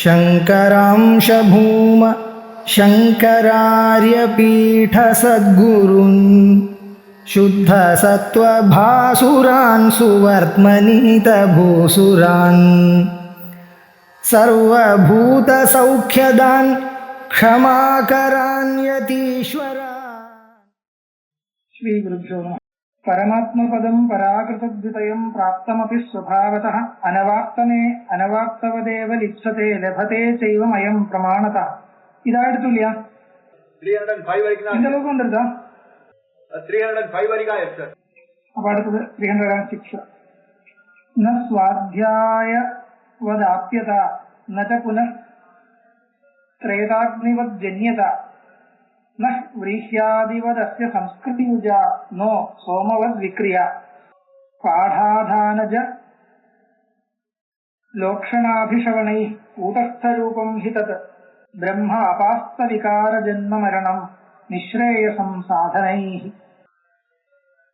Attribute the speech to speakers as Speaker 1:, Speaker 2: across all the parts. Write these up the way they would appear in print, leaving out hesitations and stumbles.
Speaker 1: शङ्करांश भूम शङ्करार्यपीठसद्गुरून् शुद्धसत्त्वभासुरान् सुवर्त्मनीतभूसुरान् सर्वभूतसौख्यदान् क्षमाकरान् यतीश्वरान्।
Speaker 2: श्री गुरुभ्यो नमः। परमात्मपदं पराकृतद्वितयं प्राप्तमपि स्वभावतः अनवाप्तमे अनवाप्तवदेव लिप्सते लभते चैवमयं प्रमाणतः. இதாயிடுத்து இல்லையா?
Speaker 3: 305 வரைக்கும்
Speaker 2: இந்த அளவுக்கு வந்துருதா?
Speaker 3: 305 வரைக்கும் ஆயிடுச்சு சார்.
Speaker 2: அப்ப அடுத்தது 306. ந ஸ்வாத்யாயவதாப்யதா ந ச புனः த்ரேதாக்னிவத்ஜன்யதா न व्रीह्यादिवदस्य संस्कृतियुजा नो सोमवद्विक्रिया पाठाधानज लोक्षणाभिशवनैः कूटस्थरूपं हि तत् ब्रह्म अपास्तविकारजन्ममरणं निःश्रेयसं साधनैः.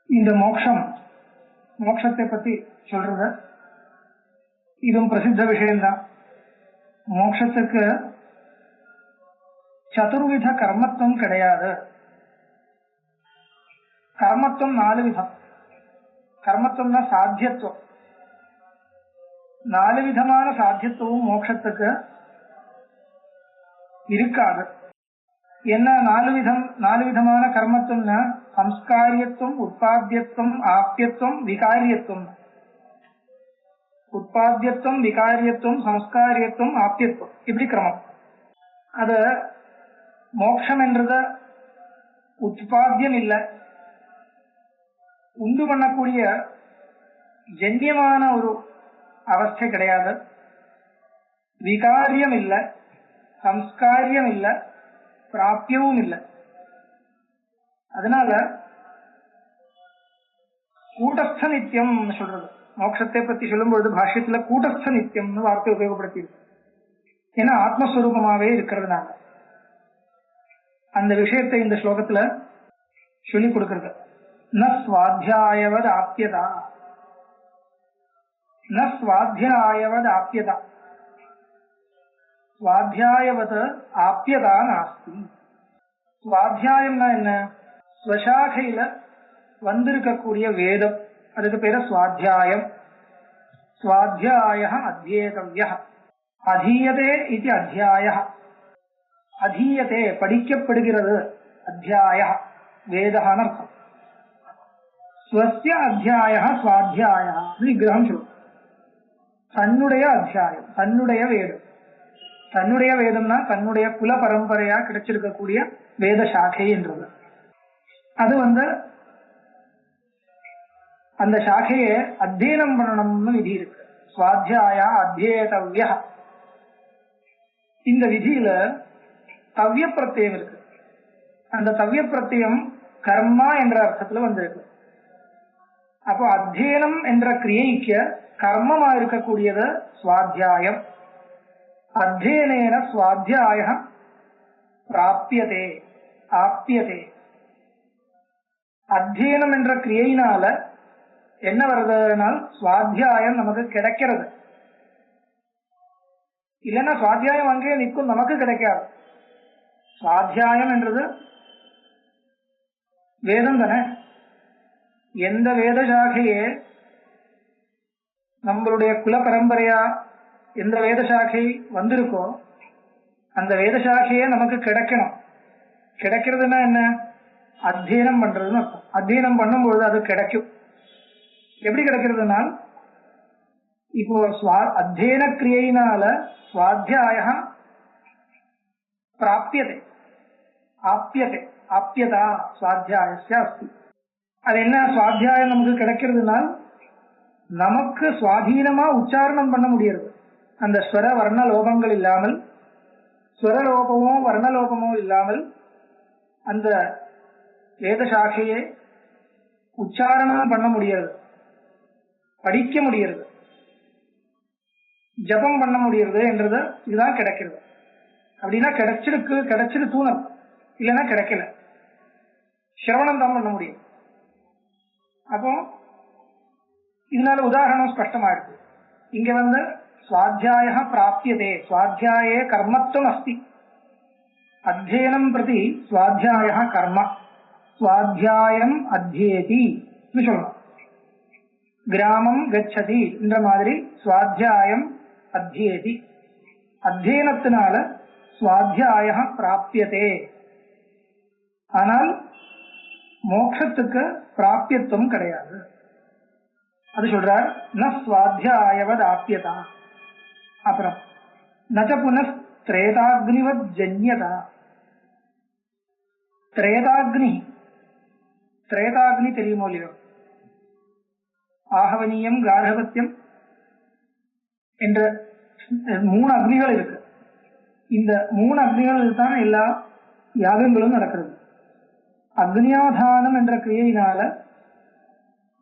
Speaker 2: இந்த மோட்சத்தை பத்தி சொல்றது இதுவும் பிரசித்த விஷயம்தான். மோட்சத்துக்கு சதுர்வித கர்மத்துவம் கிடையாது. கர்மத்துவம் 4 விதம். கர்மத்துவம்னா சாத்தியத்துவம். 4 விதமான சாத்தியத்துவம் மோட்சத்துக்கு இருக்காது. என்ன 4 விதமான கர்மத்துவம்னா சம்ஸ்காரியத்துவம், உற்பாத்தியத்துவம், ஆப்தியத்துவம், விகாரியத்துவம். உற்பாத்தியத்துவம், விகாரியத்துவம், சம்ஸ்காரியத்துவம், ஆப்தியத்துவம், இப்படி கிரமம். அது மோட்சம் என்றது உற்பத்தியம் இல்லை, உண்டு பண்ணக்கூடிய ஜன்யமான ஒரு அவஸ்தை கிடையாது. விகாரியம் இல்லை, சம்ஸ்காரியம் இல்லை, பிராப்தியமும் இல்லை. அதனால கூட்டஸ்த நித்தியம் சொல்றது. மோட்சத்தை பத்தி சொல்லும் பொழுது பாஷ்யத்துல கூட்டஸ்த நித்தியம்னு வார்த்தை உபயோகப்படுத்தி இருக்கு. ஏன்னா ஆத்மஸ்வரூபமாவே இருக்கிறதுனால அந்த விஷயத்தை இந்த ஸ்லோகத்துல சொல்லி கொடுக்கிறது. ந ஸ்வாத்யாயவத் ஆப்யதா, ந ஸ்வாத்யாயவத் ஆப்யதா, ஸ்வாத்யாயவத் ஆப்யதா நாஸ்தி. ஸ்வாத்யாயம்னா என்ன? ஸ்வசாகையில வந்திருக்கக்கூடிய வேதம், அதுக்கு பேரு ஸ்வாத்யாயம். ஸ்வாத்யாய அத்யேதவ்ய, அதீயதே இது அத்தியாய. அதீயதே படிக்கப்படுகிறது, அத்தியாய வேதஹான அர்த்தம். ஸ்வஸ்ய அத்தியாய ஸ்வாத்தியாய விக்கிரகம் சொல்லும். தன்னுடைய அத்தியாயம், தன்னுடைய வேதம். தன்னுடைய வேதம்னா தன்னுடைய குல பரம்பரையா கிடைச்சிருக்கக்கூடிய வேத சாக்கை என்றது. அது அந்த சாக்கையை அத்தியனம் பண்ணணும்னு விதி இருக்கு. ஸ்வாத்தியாய அத்தியேதவ்ய. இந்த விதியில தவ்ய பிரத்யம் இருக்கு. அந்த தவ்ய பிரத்யம் கர்மா என்ற அர்த்தத்துல வந்திருக்கு. அப்போ அத்தியனம் என்ற கிரியைக்கு கர்மமா இருக்கக்கூடியது ஸ்வாத்தியாயம். அத்தியனேன ஸ்வாத்தியாய பிராப்யதே ஆப்யதே. அத்தியனம் என்ற கிரியையினால என்ன வருதுனால் ஸ்வாத்தியாயம் நமக்கு கிடைக்கிறது. இல்லைன்னா சுவாத்தியாயம் அங்கே நிற்கும், நமக்கு கிடைக்காது. சுவாத்தியாயம் என்றது வேதம் தானே. எந்த வேத சாகையே நம்மளுடைய குல பரம்பரையா எந்த வேத சாகை வந்திருக்கோ அந்த வேத சாகையே நமக்கு கிடைக்கணும். கிடைக்கிறதுனா என்ன? அத்தியனம் பண்றதுன்னு அர்த்தம். அத்தியனம் பண்ணும்பொழுது அது கிடைக்கும். எப்படி கிடைக்கிறதுனா இப்போ அத்தியன கிரியையினால ஸ்வாத்தியாய பிராப்யதே ஆப்யதே ஆப்யதா ஸ்வாத்தியாயஸ்ய அஸ்தி. அது என்ன? ஸ்வாத்தியாயம் நமக்கு கிடைக்கிறதுனால் நமக்கு சுவாதீனமா உச்சாரணம் பண்ண முடியாது. அந்த ஸ்வர வர்ண லோபங்கள் இல்லாமல், ஸ்வரலோபமோ வர்ணலோபமோ இல்லாமல் அந்த வேத சாக்கையை உச்சாரணம் பண்ண முடியாது, படிக்க முடியாது, ஜபம் பண்ண முடியாது என்றது இதுதான் கிடைக்கிறது. அப்படின்னா கிடைச்சிருக்குன்னு, இல்லைன்னா கிடைக்கல. சிரவணம் தான் பண்ண முடியும். அப்போ இதனால உதாரணம் ஸ்பஷ்டமா இருக்கு. இங்க स्वाध्यायः प्राप्यते, स्वाध्याये कर्मत्वम् अस्ति, अध्ययनं प्रति स्वाध्यायः कर्म, स्वाध्यायम् अध्येति சொல்லணும். கிராமம் கச்சதி என்ற மாதிரி சுவாத்தியாயம் அத்தியேதி, அத்தியனத்தினால சுவாத்தியாய பிராப்யதே. ஆனால் மோட்சத்துக்கு பிராப்யத்துவம் கிடையாது. அது சொல்றார் ந சுவாத்தியாயவத் ஆப்யதா. அப்புறம் நச்ச புனஸ் திரேதாக்னிவத் ஜன்யதா. திரேதாக்னி, திரேதாக்னி தெரியுமோ இல்லையோ, ஆகவனியம் கார்ஹவத்தியம் என்ற 3 அக்னிகள் இருக்கு. இந்த 3 அக்னிகளில் தான் எல்லா யாகங்களும் நடக்கிறது. அக்னியாதானம் என்ற கிரியையினால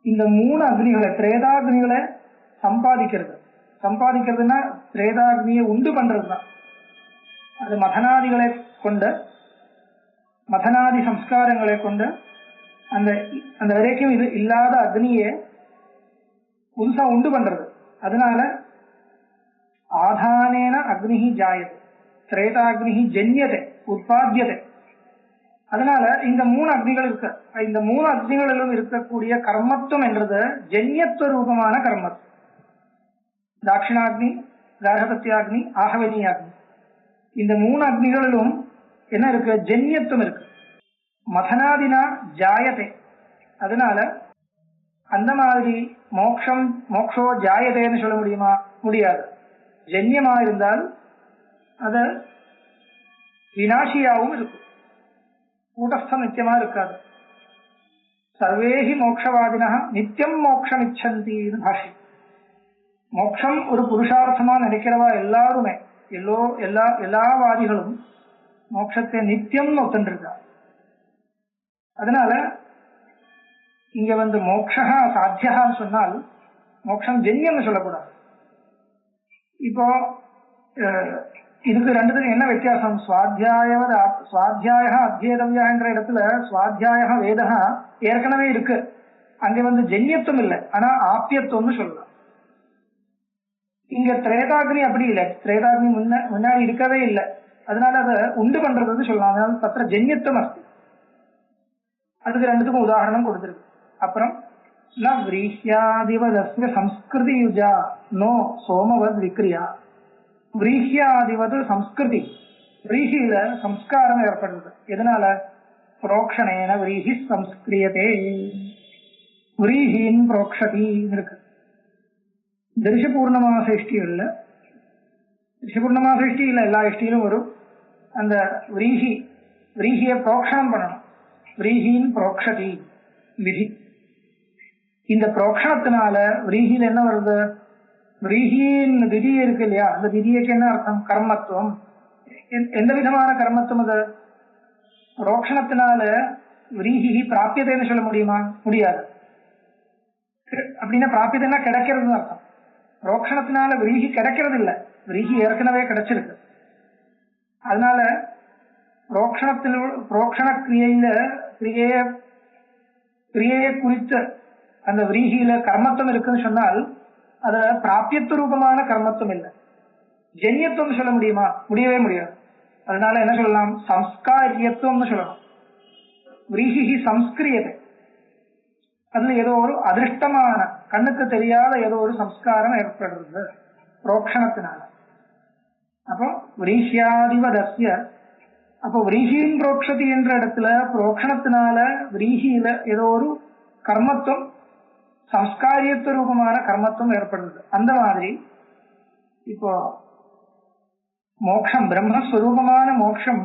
Speaker 2: இந்த 3 அக்னிகளை, திரேதாக்னிகளை சம்பாதிக்கிறதுனா திரேதாக்னியை உண்டு பண்றதுதான். அது மதனாதிகளை கொண்ட, மதனாதி சம்ஸ்காரங்களை கொண்ட அந்த வரைக்கும் இது இல்லாத அக்னியை புதுசா உண்டு பண்றது. அதனால ஆதானேன அக்னி ஜாயதே, திரேதாக்னி ஜன்யதே, உற்பத்தியதே. அதனால இந்த 3 அக்னிகள் இருக்கு. இந்த 3 அக்னிகளிலும் இருக்கக்கூடிய கர்மத்துவம் என்றது ஜன்யத்துவ ரூபமான கர்மத்துவம். தாட்சிணாக்னி, கார்ஹபத்தியாக்னி, ஆகவனியாக்னி, இந்த 3 அக்னிகளிலும் என்ன இருக்கு? ஜன்யத்துவம் இருக்கு. மதனாதினா ஜாயதே. அதனால அந்த மாதிரி மோக்ஷோ ஜாயதேன்னு சொல்ல முடியுமா? முடியாது. ஜன்யமா இருந்தால் அது வினாசியாவும் இருக்கும், கூட்டஸ்தம் நித்தியமா இருக்காது. சர்வேஹி மோக்ஷவாதினா நித்தியம் மோக்ஷம் இச்சந்தின்னு பாஷி. மோக்ஷம் ஒரு புருஷார்த்தமா நினைக்கிறவா எல்லாருமே, எல்லா வாதிகளும் மோட்சத்தை நித்தியம் ஒத்துருக்கா. அதனால இங்க மோக்ஷா சாத்தியான்னு சொன்னால் மோக்ஷம் ஜன்யம்னு சொல்லக்கூடாது. இப்போ இதுக்கு ரெண்டுத்துக்கு என்ன வித்தியாசம்? சுவாத்தியாய அத்தியேதவ்யா என்ற இடத்துல சுவாத்தியாய வேதா ஏற்கனவே இருக்கு, அங்க ஜன்யத்துவம் இல்லை, ஆனா ஆப்பியத்துவம்னு சொல்லலாம். இங்க திரேதாக்னி அப்படி இல்லை, திரேதாக்னி முன்னாடி இருக்கவே இல்லை, அதனால அதை உண்டு பண்றது சொல்லலாம். அதனால தத்திர ஜன்யத்துவம் அஸ்தி. அதுக்கு ரெண்டுத்துக்கும் உதாரணம் கொடுத்திருக்கு. அப்புறம் ந விரீஹ்யாதிவதஸ்ய சம்ஸ்கிருதி யுஜா நோ சோமவத் விக்ரியா. விரீஹ்யாதிவது சம்ஸ்கிருதி, விரீஹியில சம்ஸ்காரம் ஏற்படுறது. எதனால? புரோக்ஷணேன விரீஹி சம்ஸ்கிரியதே, விரீஹின் புரோக்ஷதி இருக்கு. தரிச பூர்ணமாச இஷ்டிகள்ல, தரிச பூர்ணமாச இஷ்டியில எல்லா இஷ்டியிலும் வரும் அந்த விரீஹிய புரோக்ஷணம் பண்ணணும். விரீஹின் புரோக்ஷதி விதி. இந்த புரோக்ஷணத்தினால விரீஹியில் என்ன வருது? விரீஹின் விதி இருக்கு இல்லையா, அந்த விதிக்கு என்ன அர்த்தம்? கர்மத்துவம். எந்த விதமான கர்மத்துவம் அது? புரோக்ஷணத்தினால விரீஹி பிராபியதைன்னு சொல்ல முடியுமா? முடியாது. அப்படின்னா பிராபியதைன்னா கிடைக்கிறதுன்னு அர்த்தம். புரோக்ஷணத்தினால விரீஹி கிடைக்கிறது இல்லை, விரீஹி ஏற்கனவே கிடைச்சிருக்கு. அதனால புரோக்ஷண கிரியையை குறித்து அந்த விரீஹியில கர்மத்துவம் இருக்குன்னு சொன்னால் அது பிராபியத்துவ ரூபமான கர்மத்துவம் இல்லை, ஜன்யத்துவம் சொல்ல முடியுமா? முடியவே முடியாது. அதனால என்ன சொல்லலாம்? சம்ஸ்காரியத்துவம்னு சொல்லலாம். விரீஹி சம்ஸ்கிரியதை, அதுல ஏதோ ஒரு அதிருஷ்டமான கண்ணுக்கு தெரியாத ஏதோ ஒரு சம்ஸ்காரம் ஏற்படுறது புரோக்ஷணத்தினால. அப்போ விரீஹ்யாதிவதஸ்ய, அப்போ விரீஹின் புரோக்ஷதி என்ற இடத்துல புரோக்ஷணத்தினால விரீஹியில ஏதோ ஒரு கர்மத்துவம், சம்ஸ்காரியத்துவ ரூபமான கர்மத்துவம் ஏற்படுறது. அந்த மாதிரி இப்போ மோக்ஷம், பிரம்மஸ்வரூபமான மோக்ஷம்,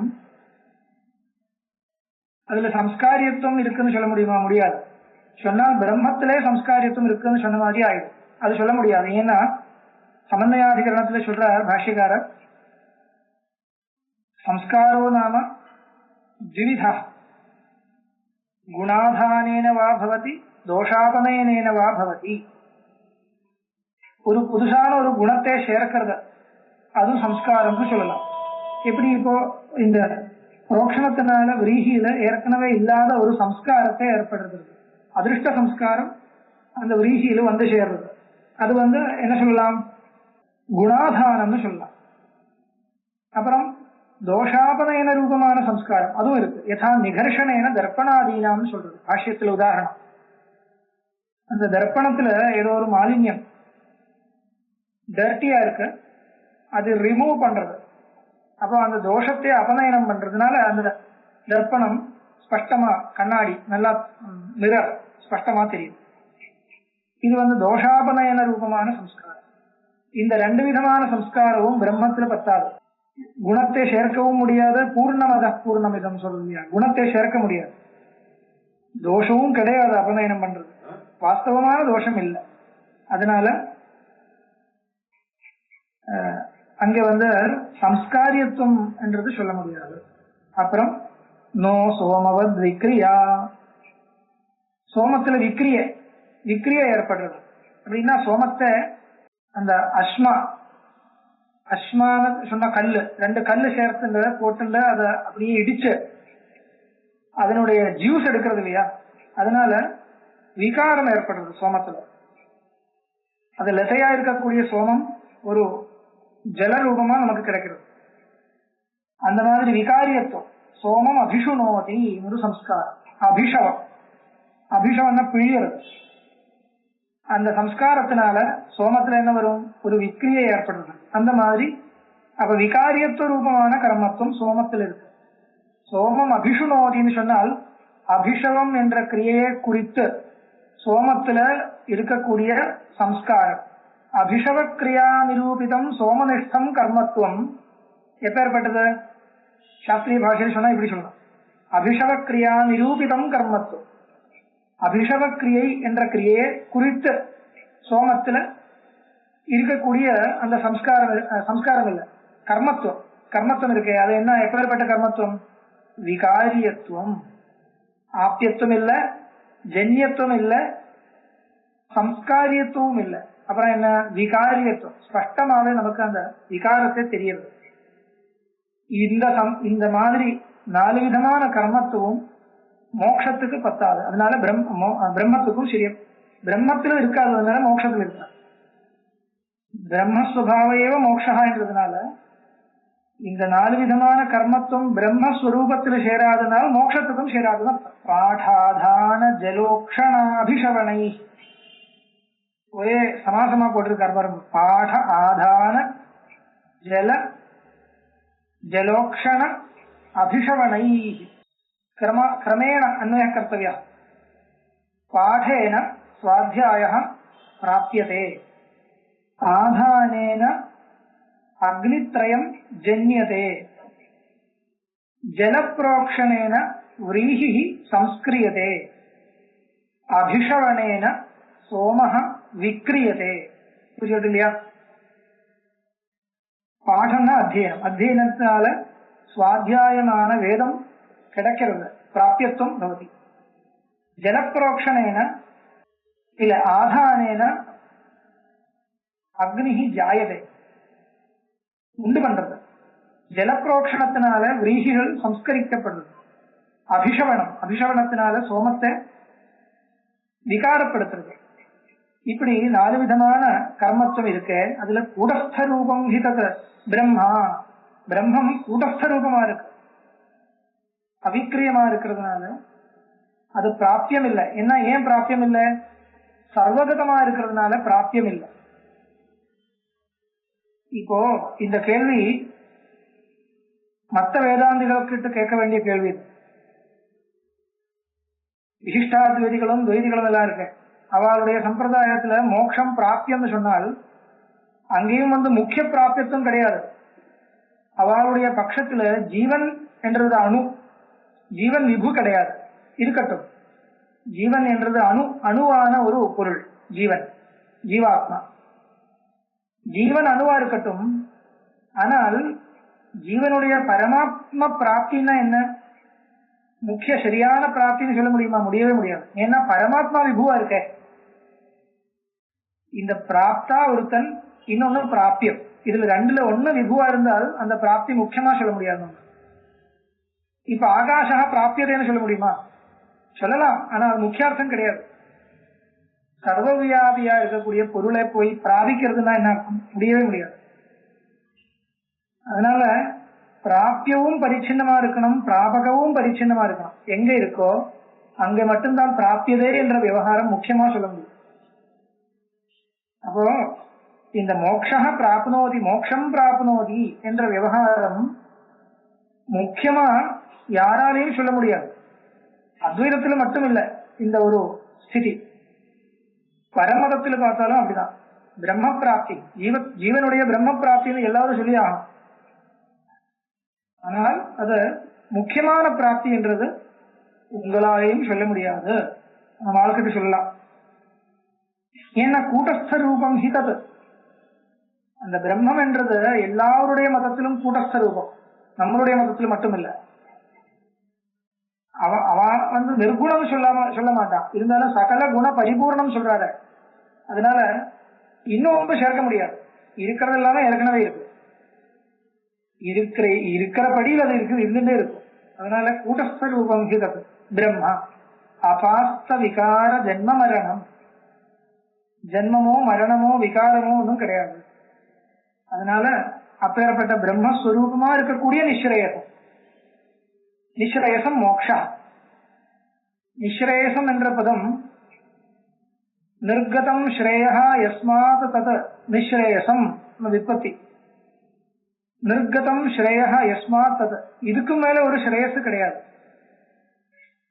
Speaker 2: அதுல சம்ஸ்காரியத்துவம் இருக்குன்னு சொல்ல முடியுமா? முடியாது. சொன்னால் பிரம்மத்திலே சம்ஸ்காரியத்துவம் இருக்குன்னு சொன்ன மாதிரி ஆயிடும். அது சொல்ல முடியாது. ஏன்னா சமன்வயாதிகரணத்துல சொல்றார் பாஷ்யக்காரர், சம்ஸ்காரோ நாம த்விவிதா, குணாதானேன வா பவதி தோஷாபனயனேன வா பவதி. ஒரு புதுசான ஒரு குணத்தை சேர்க்கிறது, அதுவும் சம்ஸ்காரம்னு சொல்லலாம். எப்படி? இப்போ இந்த புரோக்ஷணத்தினால விரீஹியில ஏற்கனவே இல்லாத ஒரு சம்ஸ்காரத்தை ஏற்படுறது, அதிருஷ்ட சம்ஸ்காரம் அந்த விரீஹியில சேர்றது. அது என்ன சொல்லலாம்? குணாதானம்னு சொல்லலாம். அப்புறம் தோஷாபநயன ரூபமான சம்ஸ்காரம் அதுவும் இருக்கு. யதா நிகர்ஷணேன தர்ப்பணாதீனாம்னு சொல்றது பாஷ்யத்துல உதாரணம். அந்த தர்ப்பணத்துல ஏதோ ஒரு மாலின்யம் டர்ட்டியா இருக்கு, அது ரிமூவ் பண்றது. அப்போ அந்த தோஷத்தை அபநயனம் பண்றதுனால அந்த தர்ப்பணம் ஸ்பஷ்டமா, கண்ணாடி நல்லா மிரர் ஸ்பஷ்டமா தெரியும். இது தோஷாபநயன ரூபமான சம்ஸ்காரம். இந்த ரெண்டு விதமான சம்ஸ்காரமும் பிரம்மத்துல பத்தாது. குணத்தை சேர்க்கவும் முடியாது, பூர்ணமத பூர்ணமிதம் சொல்லுங்க, குணத்தை சேர்க்க முடியாது. தோஷமும் கிடையாது அபநயனம் பண்றது, வாஸ்தவமான தோஷம் இல்லை. அதனால அங்க சம்ஸ்காரியத்துவம் என்றது சொல்ல முடியாது. அப்புறம் நோ சோமவத் விக்ரியா, சோமத்துல விக்ரிய ஏற்படுறது அப்படின்னா சோமத்தை அந்த அஸ்மான சொன்ன கல்லு, ரெண்டு கல்லு சேர்த்து போட்டுல அதை அப்படியே இடிச்சு அதனுடைய ஜூஸ் எடுக்கிறது இல்லையா, அதனால விகாரம் ஏற்படுறது சோமத்துல. அது லெசையா இருக்கக்கூடிய சோமம் ஒரு ஜல ரூபமா நமக்கு கிடைக்கிறது. அந்த மாதிரி விகாரியத்துவம். சோமம் அபிஷுனோதி ஒரு சம்ஸ்காரம். அபிஷவம்னா பிழியறது. அந்த சம்ஸ்காரத்தினால சோமத்துல என்ன வரும், ஒரு விக்ரியை ஏற்படுறது. அந்த மாதிரி அப்ப விகாரியத்துவ ரூபமான கர்மத்துவம் சோமத்தில் இருக்கு. சோமம் அபிஷுனோதின்னு சொன்னால் அபிஷவம் என்ற கிரியையை குறித்து சோமத்துல இருக்கக்கூடிய சம்ஸ்காரம். அபிஷவ கிரியா நிரூபிதம் சோமனிஷ்டம் கர்மத்துவம் எப்பேற்பட்டது? சாஸ்திரிய பாஷையில் சொன்னா இப்படி சொல்லலாம், அபிஷவ கிரியா நிரூபிதம் கர்மத்துவம். அபிஷவ கிரியை என்ற கிரியை குறித்து சோமத்துல இருக்கக்கூடிய அந்த சம்ஸ்காரம் இல்ல, கர்மத்துவம் இருக்கு. அது என்ன, எப்பேற்பட்ட கர்மத்துவம்? விகாரியத்துவம். ஆப்தியத்துவம் இல்ல, ஜன்யத்துவம் இல்ல, சம்ஸ்காரியத்துவம் இல்ல. அப்புறம் என்ன? விகாரியத்துவம். ஸ்பஷ்டமாவே நமக்கு அந்த விகாரத்தை தெரியுது. இந்த மாதிரி 4 விதமான கர்மத்துவம் மோட்சத்துக்கு பத்தாது. அதனால பிரம்மத்துக்கும் சரி, பிரம்மத்திலும் இருக்காததுனால மோட்சத்துல இருக்காது. பிரம்மஸ்வபாவையோ மோட்சா என்றதுனால இந்த 4 விதமான கர்மத்துவம் பிரம்மஸ்வரூபத்துல சேராதனால மோட்சத்துக்கும் சேராதுதான். பாடாதான ஜலோக்ஷணாபிஷவனை, ஒரே சமாசமா போட்டிருக்கார் பாருங்க. பாட ஆதான ஜலோக்ஷண அபிஷவனை கிரமேண அன்வய கர்த்தவ்யா. பாடேன ஸ்வாத்யாயः பிராப்யதே, ஆதானேன அக்னித்ரயம் ஜன்யதே, ஜலப்ரோக்ஷணேன व्रीहिः संस्क्रियते, அபிஷவனேன சோமஹ விக்ரியதே. புரியுது இல்லையா? பாடம்னா அத்தியனம், அத்தியனத்தினால சுவாத்தியாயமான வேதம் கிடைக்கிறது, பிராபியத்துவம் பவதி. ஜலப்ரோக்ஷணேன இல்ல ஆதானேன அக்னிஹி ஜாயதே, உண்டு பண்றது. ஜலப்ரோக்ஷணத்தினால விரீஹிகள் சம்ஸ்கரிக்கப்படுறது. அபிஷவனத்தினால சோமத்தை விகாரப்படுத்துறது. இப்படி 4 விதமான கர்மத்துவம் இருக்கு. அதுல கூடஸ்த ரூபம் ஹிதத் பிரம்மம் கூடஸ்த ரூபமா இருக்கு, அவிக்கிரியமா இருக்கிறதுனால அது பிராப்தியம் இல்லை. என்ன, ஏன் பிராப்தியம் இல்லை? சர்வகதமா இருக்கிறதுனால பிராப்தியம் இல்லை. இப்போ இந்த கேள்வி மற்ற வேதாந்திகளுக்கிட்ட கேட்க வேண்டிய கேள்வி. விசிஷ்டாத்வைதிகளும் துவைதிகளும் எல்லாம் இருக்கு. அவளுடைய சம்பிரதாயத்துல மோட்சம் பிராப்தியம்னு சொன்னால் அங்கேயும் முக்கிய பிராப்தியத்துவம் கிடையாது. அவளுடைய பட்சத்துல ஜீவன் என்றது ஜீவன் விபு கிடையாது. இருக்கட்டும், ஜீவன் என்றது அணுவான ஒரு பொருள். ஜீவாத்மா ஜீவன் அணுவா இருக்கட்டும். ஆனால் ஜீவனுடைய பரமாத்ம பிராப்தின்னா என்ன? முக்கிய சரியான பிராப்தின்னு சொல்ல முடியுமா? முடியவே முடியாது. ஏன்னா பரமாத்மா விபுவா இருக்க. இந்த பிராப்தா ஒருத்தன், இன்னொன்னு பிராப்தியம். இதுல 2ல ஒண்ணு விபுவா இருந்தால் அந்த பிராப்தி முக்கியமா சொல்ல முடியாது. இப்ப ஆகாஷா பிராப்தியதேன்னு சொல்ல முடியுமா? சொல்லலாம், ஆனா அது முக்கியார்த்தம் கிடையாது. சர்வவியாபியா இருக்கக்கூடிய பொருளை போய் பிராபிக்கிறதுனா என்ன அர்த்தம்? முடியவே முடியாது. அதனால பிராபியவும் பரிச்சின்னமா இருக்கணும், பிராபகவும் பரிச்சின்னமா இருக்கணும். எங்க இருக்கோ அங்க மட்டும்தான் பிராபியதே என்ற விவகாரம் முக்கியமா சொல்ல முடியும். அப்போ இந்த மோக்ஷா பிராப்னோதி, மோக்ஷம் பிராப்னோதி என்ற விவகாரம் முக்கியமா யாராலையும் சொல்ல முடியாது. அத்வைதத்துல மட்டும் இல்ல இந்த ஒரு ஸ்திதி, பரமதத்துல பார்த்தாலும் அப்படிதான். பிரம்ம பிராப்தி, ஜீவனுடைய பிரம்ம பிராப்தின்னு எல்லாரும் சொல்லி ஆகணும். ஆனால் அது முக்கியமான பிராப்தி என்றது உங்களாலையும் சொல்ல முடியாது, நம்ம ஆளுக்கிட்ட சொல்லலாம். ஏன்னா கூட்டஸ்த ரூபம் ஹிதது, அந்த பிரம்மம் என்றது எல்லாருடைய மதத்திலும் கூட்டஸ்த ரூபம், நம்மளுடைய மதத்தில் மட்டும் இல்ல. அவன் நிர்குணம் சொல்ல மாட்டான், இருந்தாலும் சகல குண பரிபூர்ணம் சொல்றாரு. அதனால இன்னும் ரொம்ப சேர்க்க முடியாது, இருக்கிறது எல்லாமே ஏற்கனவே இருக்கு, இருக்கிறபடியில் அது இருக்கு, இருந்துட்டே இருக்கும். அதனால கூட்டஸ்த ரூபம் ஹிதது பிரம்மா அபாஸ்த விகார ஜென்ம மரணம், ஜென்மமோ மரணமோ விகாரமோ ஒன்றும் கிடையாது. அதனால அப்பேற்பட்ட பிரம்மஸ்வரூபமா இருக்கக்கூடிய நிஸ்ரேயசம், நிஸ்ரேயசம் மோக்ஷா. நிஸ்ரேயசம் என்ற பதம் நிர்கதம் ஸ்ரேயா யஸ்மாத் தத் நிஸ்ரேயசம் விற்பத்தி. நிர்கதம் ஸ்ரேயா யஸ்மாத் தத், இதுக்கு மேல ஒரு ஸ்ரேயஸ் கிடையாது,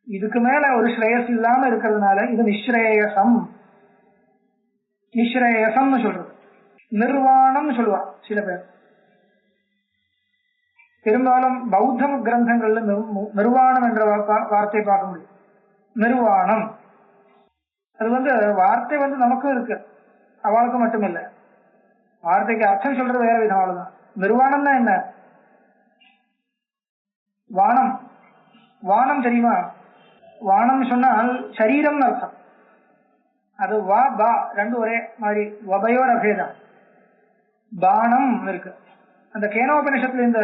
Speaker 2: இதுக்கு மேல ஒரு ஸ்ரேயஸ் இல்லாம இருக்கிறதுனால இது நிஸ்ரேயசம். நிஸ்ரேயசம்னு சொல்றது. நிர்வாணம் சொல்லுவா சில பேர். பெரும்பாலும் பௌத்த கிரந்தங்கள்ல நிர்வாணம் என்ற வார்த்தையை பார்க்க முடியும். நிர்வாணம் அது வார்த்தை நமக்கும் இருக்கு, அவளுக்கு மட்டும் இல்ல. வார்த்தைக்கு அர்த்தம் சொல்றது வேற விதம், அவ்வளவுதான். நிர்வாணம்னா என்ன? வானம், வானம் தெரியுமா? வானம் சொன்னால் சரீரம்னு அர்த்தம். அது வா பா ரெண்டு ஒரே மாதிரி, வபயோர் அபேதம். பானம் இருக்கு, அந்த கேனோபனிஷத்துல இந்த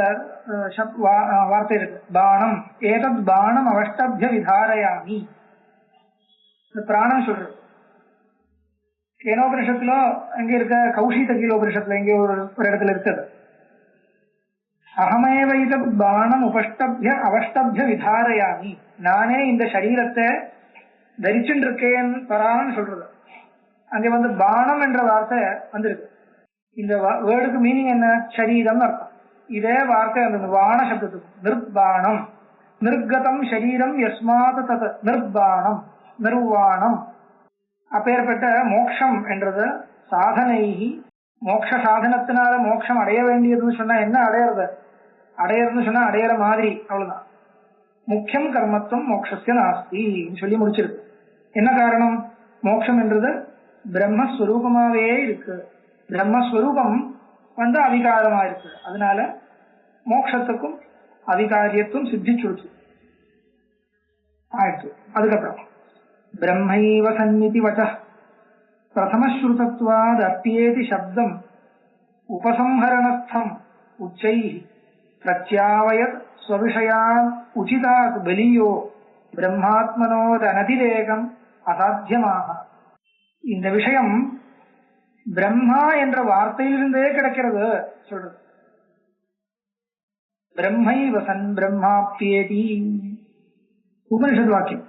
Speaker 2: வார்த்தை இருக்கு, பானம். ஏதத் பானம் அவஷ்டபிய விதாரயாமி, பிராணம் சொல்றது. கேனோபனிஷத்துல எங்க இருக்க? கௌஷித கீலோபனிஷத்துல எங்க ஒரு இடத்துல இருக்குது. அகமேவ இதத் பானம் உபஷ்டபிய அவஷ்டபிய விதாரயாமி, நானே இந்த சரீரத்தை தரிச்சுட்டு இருக்கேன் பரான்னு சொல்றது. அங்க பானம் என்ற வார்த்தை வந்திருக்கு. இந்த வேர்டுக்கு மீனிங் என்ன? சரீரம் அர்த்தம். இதே வார்த்தை அந்த வான சப்தத்துக்கு நிர்பானம். நிர்கதம் சரீரம் யஸ்மாத் தத் நிர்பானம், நிர்வாணம். அப்பேற்பட்ட மோக்ஷம் என்றது சாதனைகி, மோட்ச சாதனத்தினால மோட்சம் அடைய வேண்டியதுன்னு சொன்னா என்ன அடையிறது? அடையறதுன்னு சொன்னா அடையிற மாதிரி, அவ்வளவுதான். முக்கியம் கர்மத்துவம் மோட்சஸ்ய நாஸ்தி சொல்லி முடிச்சிருக்கு. என்ன காரணம்? மோட்சம் என்றது பிரம்மஸ்வரூபமாவே இருக்கு, பிரம்மஸ்வரூபம் அவிகாரமா இருக்கு. அதனால மோட்சத்துக்கும் அவிகாரியத்துவம் சித்திச்சுடுச்சு ஆயிடுச்சு. அதுக்கப்புறம் பிரம்மைவ சந்நிதி வச்ச பிரதமஸ்ருதத்வாத் அப்பியேதி சப்தம் உபசம்ஹரணஸ்தம் உச்சை பிரத்யாவயத் ஸ்வவிஷயான் உச்சிதாத் பலியோ பிரம்மாத்மனோதனதிரேகம் அசாத்தியமாக. இந்த விஷயம் பிரம்மா என்ற வார்த்தையிலிருந்தே கிடைக்கிறது சொல்றது. பிரம்மைவ சன் பிரம்மாப்தியேதி உபனிஷத் வாக்கியம்.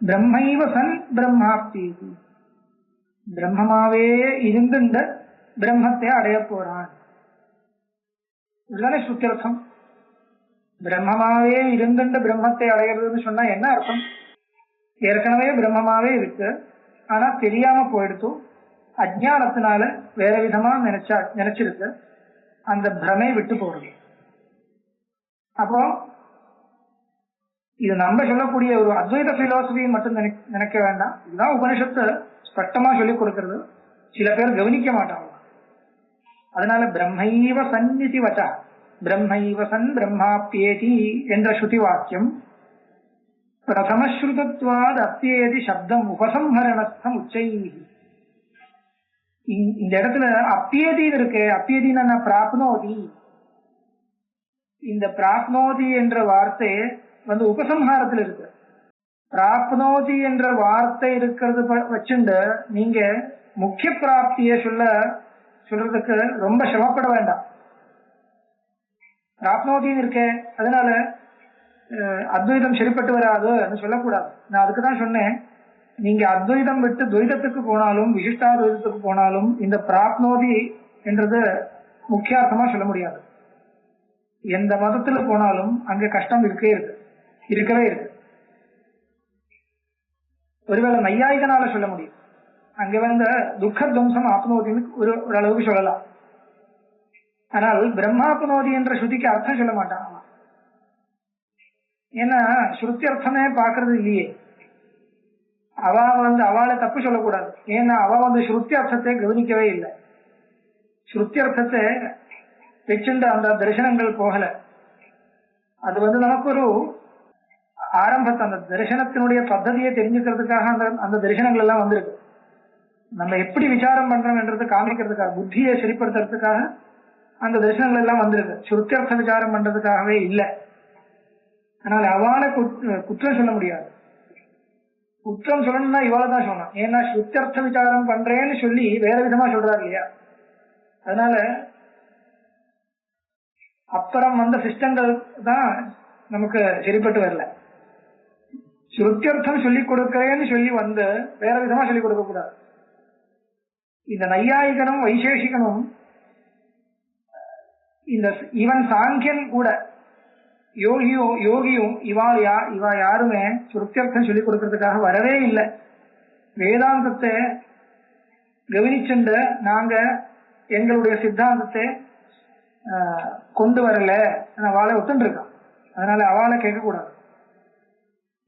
Speaker 2: பிரம்மைவ சன் பிரம்மாப்தியேதி, பிரம்மமாவே இருந்துண்ட பிரம்மத்தை அடைய போறான். இதுதானே சுத்தியர்த்தம். பிரம்மமாவே இருந்துண்ட பிரம்மத்தை அடையிறதுன்னு சொன்னா என்ன அர்த்தம்? ஏற்கனவே பிரம்மமாவே இருக்கு, ஆனா தெரியாம போயிடுத்து, அஜ்ஞானத்தினால வேற விதமா நினைச்சிருக்கு, அந்த பிரமை விட்டு போறது. அப்போ இது நம்ம சொல்லக்கூடிய ஒரு அத்வைத பிலாசபி மட்டும் நினைக்க வேண்டாம். இதுதான் உபனிஷத்து ஸ்பஷ்டமா சொல்லி கொடுக்கிறது. சில பேர் கவனிக்க மாட்டாங்க. அதனால பிரம்மைவ சந்நிதி வச்சா, பிரம்மைவ சன் பிரம்மாப்தியேதி என்ற ஸ்ருதி வாக்கியம் பிரதமஸ்ருதத்வாத் அப்தியேதி சப்தம் உபசம்ஹரணஸ்தம் உச்சை. இந்த இடத்துல அப்பியதி இருக்கு. அப்பியதினா பிராப்னோதி. இந்த பிராப்னோதி என்ற வார்த்தை உபசம்ஹாரத்தில் இருக்கு. பிராப்னோதி என்ற வார்த்தை இருக்கிறது வச்சுண்டு நீங்க முக்கிய பிராப்தியை சொல்றதுக்கு ரொம்ப சிரமப்பட வேண்டாம். பிராப்னோதின்னு இருக்கே, அதனால அத்வைதம் சரிப்பட்டு வராது சொல்லக்கூடாது. நான் அதுக்கு தான் சொன்னேன், நீங்க அத்வைதம் விட்டு துவைதத்துக்கு போனாலும் விசிஷ்டாத்வைதத்துக்கு போனாலும் இந்த பிராப்னோதி என்றது முக்கியார்த்தமா சொல்ல முடியாது. எந்த மதத்துல போனாலும் அங்க கஷ்டம் இருக்கவே இருக்கு. ஒருவேளை நையாயிகனால சொல்ல முடியும், அங்க வந்து துக்கத்வம்சம் ஆப்னோதின்னு ஒரு அளவுக்கு சொல்லலாம். ஆனால் பிரம்மாப்னோதி என்ற ஸ்ருதிக்கு அர்த்தம் சொல்ல மாட்டான். ஏன்னா ஸ்ருதி அர்த்தமே பாக்குறது இல்லையே. அவளை தப்பு சொல்லக்கூடாது, ஏன்னா அவ ஸ்ருத்தி அர்த்தத்தை கவனிக்கவே இல்லை. ஸ்ருத்தி அர்த்தத்தை வச்சுண்டு அந்த தரிசனங்கள் போகல. அது நமக்கு ஒரு ஆரம்பத்தை, அந்த தரிசனத்தினுடைய பத்ததியை தெரிஞ்சுக்கிறதுக்காக அந்த தரிசனங்கள் எல்லாம் வந்திருக்கு. நம்ம எப்படி விசாரம் பண்றோம் என்றது காமிக்கிறதுக்காக, புத்தியை சரிப்படுத்துறதுக்காக அந்த தரிசனங்கள் எல்லாம் வந்திருக்கு. ஸ்ருத்தியர்த்த விசாரம் பண்றதுக்காகவே இல்லை. அதனால அவளை குற்றம் சொல்ல முடியாது. குற்றம் சொல்லணும்னா இவாளை தான் சொல்லணும், ஏன்னா ஸ்ருத்தியர்த்த விசாரம் பண்றேன்னு சொல்லி வேற விதமா சொல்றாரு இல்லையா. அதனால அப்புறம் வந்த சிஸ்டங்கள் தான் நமக்கு சரிப்பட்டு வரல. ஸ்ருத்தியர்த்தம் சொல்லி கொடுக்கிறேன்னு சொல்லி வந்து வேற விதமா சொல்லிக் கொடுக்க கூடாது. இந்த நையாயிகனும் வைசேஷிகனும் இந்த இவன் சாங்கியன் கூட யோகியும் இவா யாருமே சுருத்தியர்த்தம் சொல்லிக் கொடுக்கறதுக்காக வரவே இல்லை. வேதாந்தத்தை கவனிச்சுண்டு நாங்க எங்களுடைய சித்தாந்தத்தை கொண்டு வரல அவளை ஒத்துன்னு இருக்கான். அதனால அவளை கேட்கக்கூடாது.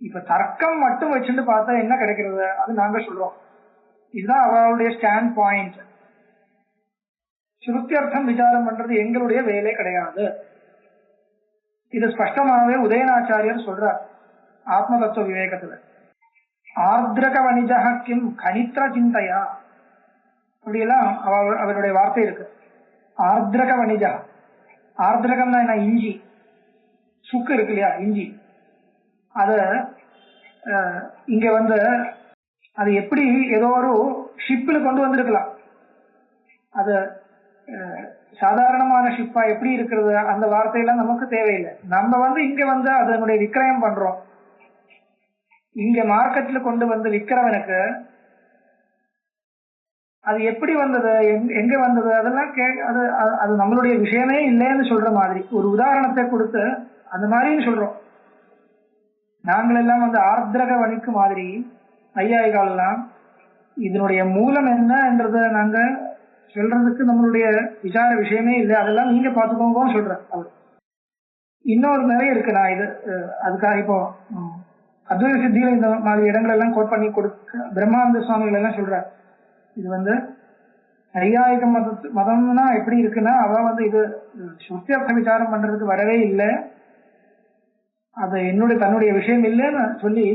Speaker 2: இப்ப தர்க்கம் மட்டும் வச்சுட்டு பார்த்தா என்ன கிடைக்கிறது, அது நாங்க சொல்றோம். இதுதான் அவளுடைய ஸ்டாண்ட் பாயிண்ட். சுருத்தியர்த்தம் விசாரம் பண்றது எங்களுடைய வேலை கிடையாது. இது ஸ்பஷ்டமாவே உதயநாச்சாரியர் சொல்றார் ஆத்ம தத்துவ விவேகத்துல. ஆர்திரக வணிஜா கிம் கணித்ர சிந்தையா, அப்படியெல்லாம் அவருடைய வார்த்தை இருக்கு. ஆர்திரக வணிஜா, ஆர்திரகம்னா என்ன, இஞ்சி சுக்கு இருக்கு இல்லையா, இஞ்சி. அத இங்க அது எப்படி ஏதோ ஒரு ஷிப்பில் கொண்டு வந்திருக்கலாம். அது சாதாரணமான ஷிப்பா எப்படி இருக்கிறது, அந்த வார்த்தையெல்லாம் நமக்கு தேவையில்லை. நம்ம இங்க அதனுடைய விக்கிரயம் பண்றோம். இங்க மார்க்கெட்ல கொண்டு விக்கிறவனுக்கு அது எப்படி வந்தது, எங்க வந்தது, அதெல்லாம் அது நம்மளுடைய விஷயமே இல்லைன்னு சொல்ற மாதிரி ஒரு உதாரணத்தை கொடுத்து அந்த மாதிரின்னு சொல்றோம். நாங்கள் எல்லாம் ஆர்திரக வணிக்கு மாதிரி ஐயாயிகால் எல்லாம் இதனுடைய மூலம் என்ன என்றத நாங்க சொல்றதுக்கு நம்மளுடைய விசார விஷயமே இல்லை. அதெல்லாம் நீங்க பாத்துக்கோங்க சொல்றேன். அவர் இன்னொரு நிறைய இருக்கு. நான் இது அதுக்காக இப்போ அத்வைத சித்தியில இந்த மாதிரி இடங்கள் எல்லாம் கோட் பண்ணி கொடுக்க பிரம்மானந்த சுவாமிகள் எல்லாம் சொல்ற. இது ஐயாயிக மதம்னா எப்படி இருக்குன்னா, அவ இது சுத்தியர்த்த விசாரம் பண்றதுக்கு வரவே இல்லை, அது தன்னுடைய விஷயம் இல்லைன்னு சொல்லி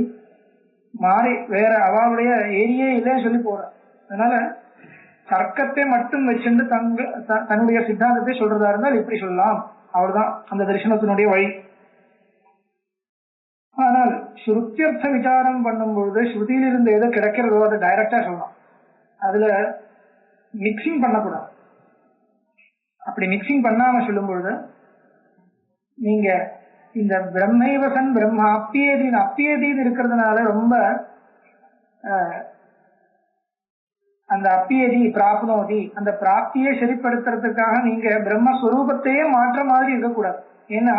Speaker 2: மாறி வேற அவளுடைய ஏரியே இல்லைன்னு சொல்லி போற. அதனால தர்க்கத்தை மட்டும் வச்சுட்டு தன்னுடைய சித்தாந்தத்தை சொல்றதா இருந்தால் இப்படி சொல்லலாம். அவர்தான் அந்த தரிசனத்தினுடைய வழி. ஆனால் ஸ்ருத்தியர்த்த விசாரம் பண்ணும் பொழுது ஸ்ருதியிலிருந்து எதோ கிடைக்கிறதோ அதை டைரக்டா சொல்லலாம். அதுல மிக்சிங் பண்ணக்கூடாது. அப்படி மிக்சிங் பண்ணாம சொல்லும் பொழுது நீங்க இந்த பிரம்மைவசன் பிரம்மா அப்பியதீன் இருக்கிறதுனால ரொம்ப அந்த அப்பியதி பிராப்னோதி அந்த பிராப்தியை சரிப்படுத்துறதுக்காக நீங்க பிரம்மஸ்வரூபத்தையே மாற்ற மாதிரி இருக்கக்கூடாது. ஏன்னா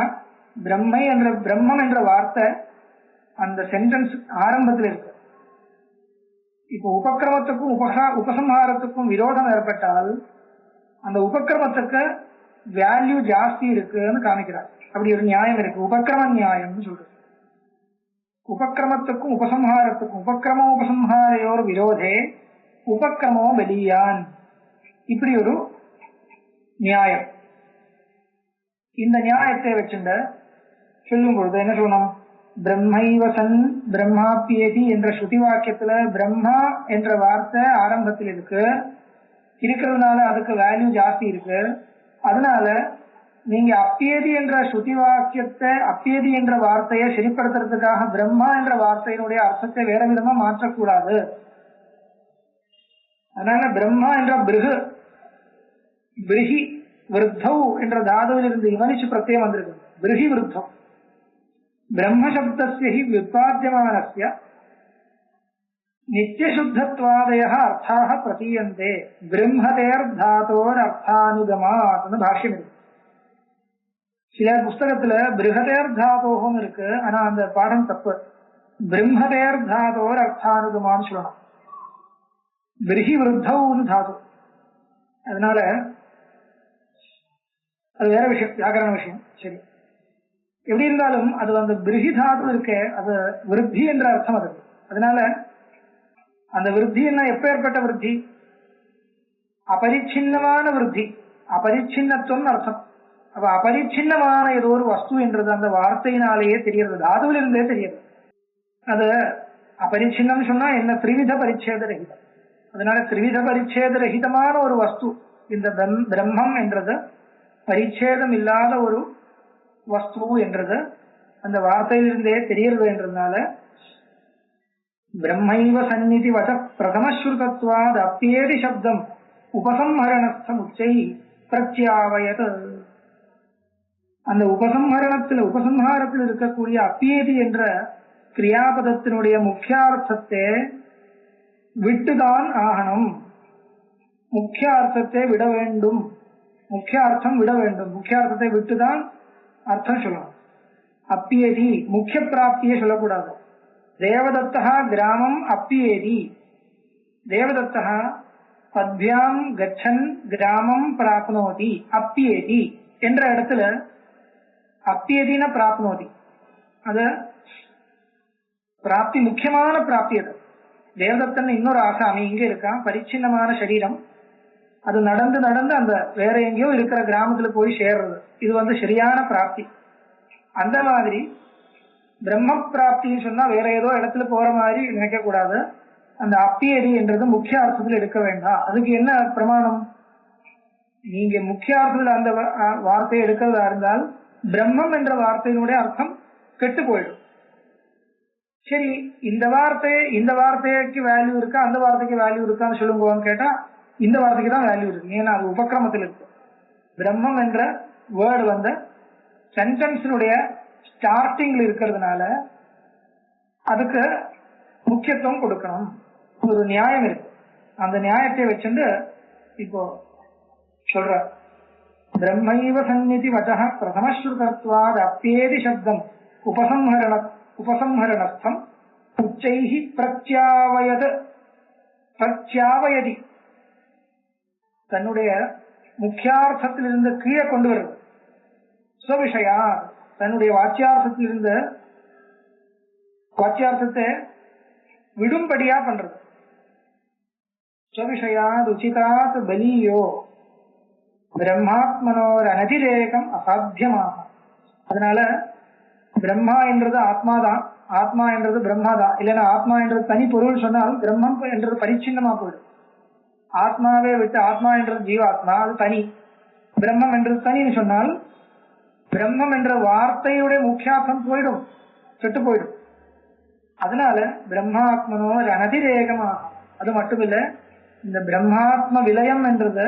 Speaker 2: பிரம்மம் என்ற வார்த்தை அந்த சென்டென்ஸ் ஆரம்பத்தில் இருக்கு. இப்போ உபக்கிரமத்துக்கும் உபசம்ஹாரத்துக்கும் விரோதம் ஏற்பட்டால் அந்த உபக்கிரமத்துக்கு வேல்யூ ஜாஸ்தி இருக்குன்னு காமிக்கிறார். அப்படி ஒரு நியாயம் இருக்கு, உபக்கிரம நியாயம்னு சொல்றது. உபக்கிரமத்துக்கும் உபசம்ஹாரத்துக்கும் உபக்கிரம உபசம்ஹாரையோர் விரோதே உபக்கிரமோ வெளியான், இப்படி ஒரு நியாயம். இந்த நியாயத்தை வச்சுட்ட சொல்லும் பொழுது என்ன சொல்லணும், பிரம்மைவசன் பிரம்மாப்பியதி என்ற ஸ்ருதி வாக்கியத்துல பிரம்மா என்ற வார்த்தை ஆரம்பத்தில் இருக்கிறதுனால அதுக்கு வேல்யூ ஜாஸ்தி இருக்கு. அதனால நீங்க அப்பியதி என்ற ஸ்ருதி வாக்கியத்தை அப்பியதி என்ற வார்த்தையை சரிப்படுத்துறதுக்காக பிரம்மா என்ற வார்த்தையினுடைய அர்த்தத்தை வேற விதமா மாற்றக்கூடாது. அதனால பிரம்மா என்ற பிருகி விருத்தௌ என்ற தாதுவில் இருந்து இவனிச்சு பிரத்யம் வந்திருக்கு. பிருஹி விருத்தம் பிரம்மசப்தஸ்ய ஹி வியுத்பாத்யமானஸ்ய நித்யசுத்தத்வாதயः அர்த்தாः பிரதீயந்தே பிரம்மதேர்தாதோர் அர்த்தானுகமாத்னு பாஷ்யம் இருக்கு. சில புஸ்தகத்துல பிருஹதேர்தாதோகம் இருக்கு, ஆனா அந்த பாடம் தப்பு. பிரம்மதேர்தாதோர் அர்த்தானுகமான்னு சொல்லணும். பிருஹி விருத்தௌன்னு தாது. அதனால அது வேற விஷயம், வியாக்கரண விஷயம். சரி, எப்படி இருந்தாலும் அது அந்த பிருஹி தாது இருக்கே, அது விருத்தி என்ற அர்த்தம் அது. அதனால அந்த விருத்தி என்ன, எப்ப ஏற்பட்ட விருத்தி? அபரிச்சின்னமான விருத்தி, அபரிச்சின்னத்துவம் அர்த்தம். அப்ப அபரிச்சின்னமான ஏதோ ஒரு வஸ்து என்றது அந்த வார்த்தையினாலேயே தெரிகிறது, தாதுவில் இருந்தே தெரியுது. அது அபரிச்சின்னம் சொன்னா என்ன, திரிவித பரிச்சேத ரகிதம். அதனால திரிவித பரிச்சேத ரகிதமான ஒரு வஸ்து இந்த பிரம்மம் என்றது பரிச்சேதம் இல்லாத ஒரு வஸ்து என்றது அந்த வார்த்தையிலிருந்தே தெரிகிறது. என்றதுனால பிரம்மைவ சந்நிதி வச பிரதமஸ்ருதத்வாத் அப்பியேதி சப்தம் உபசம்ஹரணஸ்தம் உச்சை பிரத்யாவயத். அந்த உபசம்ஹாரத்தில் இருக்கக்கூடிய அப்பியேதி என்ற கிரியாபதத்தினுடைய முக்கியார்த்தத்தை விட்டுதான் ஆகணும். முக்கிய அர்த்தத்தை விட வேண்டும், முக்கிய அர்த்தம் விட வேண்டும், முக்கிய அர்த்தத்தை விட்டுதான் அர்த்தம் சொல்லணும். அப்பியேதி முக்கிய பிராப்தியை சொல்லக்கூடாது. தேவதத்தா கிராமம் அப்பியேதி, தேவதத்தா பத்யாம் கச்சன் கிராமம் பிராப்னோதி அப்பியேதி என்ற இடத்துல அப்பியதின பிராப்னோதி, அது பிராப்தி முக்கியமான பிராப்தி. அது தேவதத்தன் இன்னொரு ஆசாமி இங்க இருக்கான், பரிச்சின்னமான சரீரம், அது நடந்து நடந்து அந்த வேற எங்கேயோ இருக்கிற கிராமத்துல போய் சேர்றது, இது சரியான பிராப்தி. அந்த மாதிரி பிரம்ம பிராப்தின்னு சொன்னா வேற ஏதோ இடத்துல போற மாதிரி நினைக்க கூடாது. அந்த அப்பியதி என்றது முக்கிய அர்த்தத்தில் எடுக்க வேண்டாம். அதுக்கு என்ன பிரமாணம்? நீங்க முக்கிய அர்த்தத்தில் அந்த வார்த்தையை எடுக்கிறதா இருந்தால் பிரம்மம் என்ற வார்த்தையினுடைய அர்த்தம் கெட்டு போயிடும். சரி, இந்த வார்த்தைக்கு வேல்யூ இருக்கா, அந்த வார்த்தைக்கு வேல்யூ இருக்கான்னு சொல்லுங்கன்னு கேட்டா இந்த வார்த்தைக்கு தான் வேல்யூ இருக்கு. ஏன்னா அது உபக்கிரமத்தில் இருக்கு. பிரம்மம் என்ற வேர்டு சென்டென்ஸினுடைய ஸ்டார்டிங்ல இருக்கிறதுனால அதுக்கு முக்கியத்துவம் கொடுக்கணும். ஒரு நியாயம் இருக்கு. அந்த நியாயத்தை வச்சுட்டு இப்போ சொல்ற பிரம்மைவ சந்நிதி வசஹ பிரதமஸ்ருதத்வாத் அப்பியேதி சப்தம் உபசம்ஹரணஸ்தம் உச்சைஹி பிரத்யாவயதி, தன்னுடைய முக்கியார்த்தத்திலிருந்து கீழே கொண்டு வருது. ஸ்வவிஷயா, தன்னுடைய வாச்சியார்த்தத்தை விடும்படியா பண்றது. ஸ்வவிஷயாத் உச்சிதாத் பலீயோ பிரம்மாத்மனோர் அனதிரேகம் அசாத்தியமாக. அதனால பிரம்மா என்றது ஆத்மாதான், ஆத்மா என்றது பிரம்மாதான். இல்லைன்னா ஆத்மா என்றது தனி பொருள் சொன்னால் பிரம்மம் என்றது பரிச்சின்னமா போயிடும். ஆத்மாவே விட்டு ஆத்மா என்றது ஜீவாத்மா, அது தனி. பிரம்மம் என்றது தனின்னு சொன்னால் பிரம்மம் என்ற வார்த்தையுடைய முக்கியார்த்தம் போயிடும், கெட்டு போயிடும். அதனால பிரம்மாத்மனோ அனதிரேகமாக. அது மட்டுமில்ல, இந்த பிரம்மாத்ம விலயம் என்றது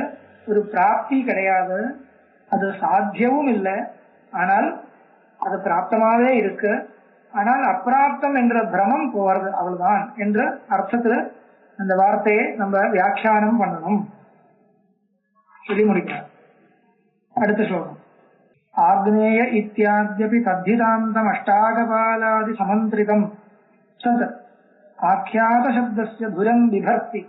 Speaker 2: ஒரு பிராப்தி கிடையாது, அது சாத்தியமும் இல்லை. ஆனால் அது பிராப்தமாவே இருக்கு. ஆனால் அப்பிராப்தம் என்ற பிரமம் போறது, அவ்வளவுதான் என்ற அர்த்தத்துல அந்த வார்த்தையை நம்ம வியாக்கியானம் பண்ணணும். சொல்லி முடிக்கிறார். அடுத்த ஸ்லோகம். ஆக்னேய இத்தியாத்யபி தத்திதாந்தம் அஷ்டாகபாலாதி சமந்திரிதம் சத் ஆख्यात சப்தஸ்ய துரம் விபர்த்தி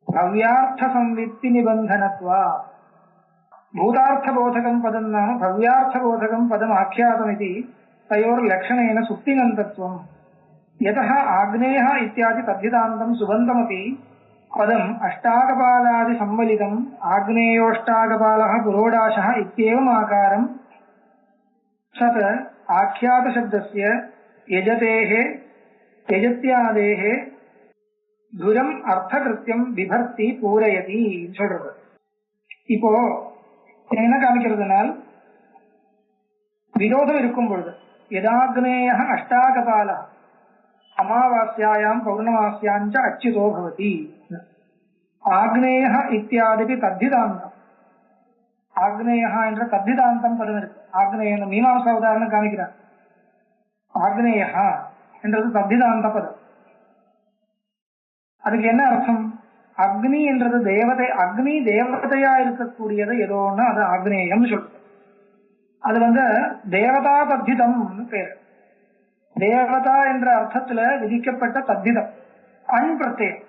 Speaker 2: பவ்யார்த்த சம்வித்தி நிபந்தனத்வா. பூதார்த்தபோதகம் பதம் நாம பவ்யார்த்தபோதகம் பதம் ஆख्यातमिति தயோர் லக்ஷணேன சுப்திகந்தத்வம். யதஹ ஆக்னேய இத்தியாதி தத்திதாந்தம் சுபந்தமபி பதம் அஷ்டாகபாலாதி சம்மலிதம் ஆக்னேயோஷ்டாகபாலः புரோடாசः இत्येवम् ஆகாரம் சத் ஆख्यात சப்தஸ்ய யஜதேஹ யஜத்யாதேஹ துரம் அர்த்தகிருத்தியம் விபர்த்தி பூரயதி சொல்றது. இப்போ என்ன காமிக்கிறதுனால், விரோதம் இருக்கும் பொழுது யதாக்னேய அஷ்டாகபால அமாவாஸ்யாயாம் பௌர்ணமாஸ்யாஞ்ச அச்சுதோ பவதி. ஆக்னேய இத்தியாதி தத்திதாந்தம், ஆக்னேயா என்ற தத்திதாந்தம் பதம் இருக்கு. ஆக்னேய மீமாம்சா உதாரணம் காமிக்கிறார். ஆக்னேயா என்றது தத்திதாந்த பதம். அதுக்கு என்ன அர்த்தம்? அக்னி என்றது தேவதை, அக்னி தேவதையா இருக்கக்கூடியது ஏதோ ஒண்ணு, அது ஆக்னேயம் சொல்றது. அது தேவதா தத்திதம் பேர். தேவதா என்ற அர்த்தத்துல விதிக்கப்பட்ட தத்திதம், அன் பிரத்யம்.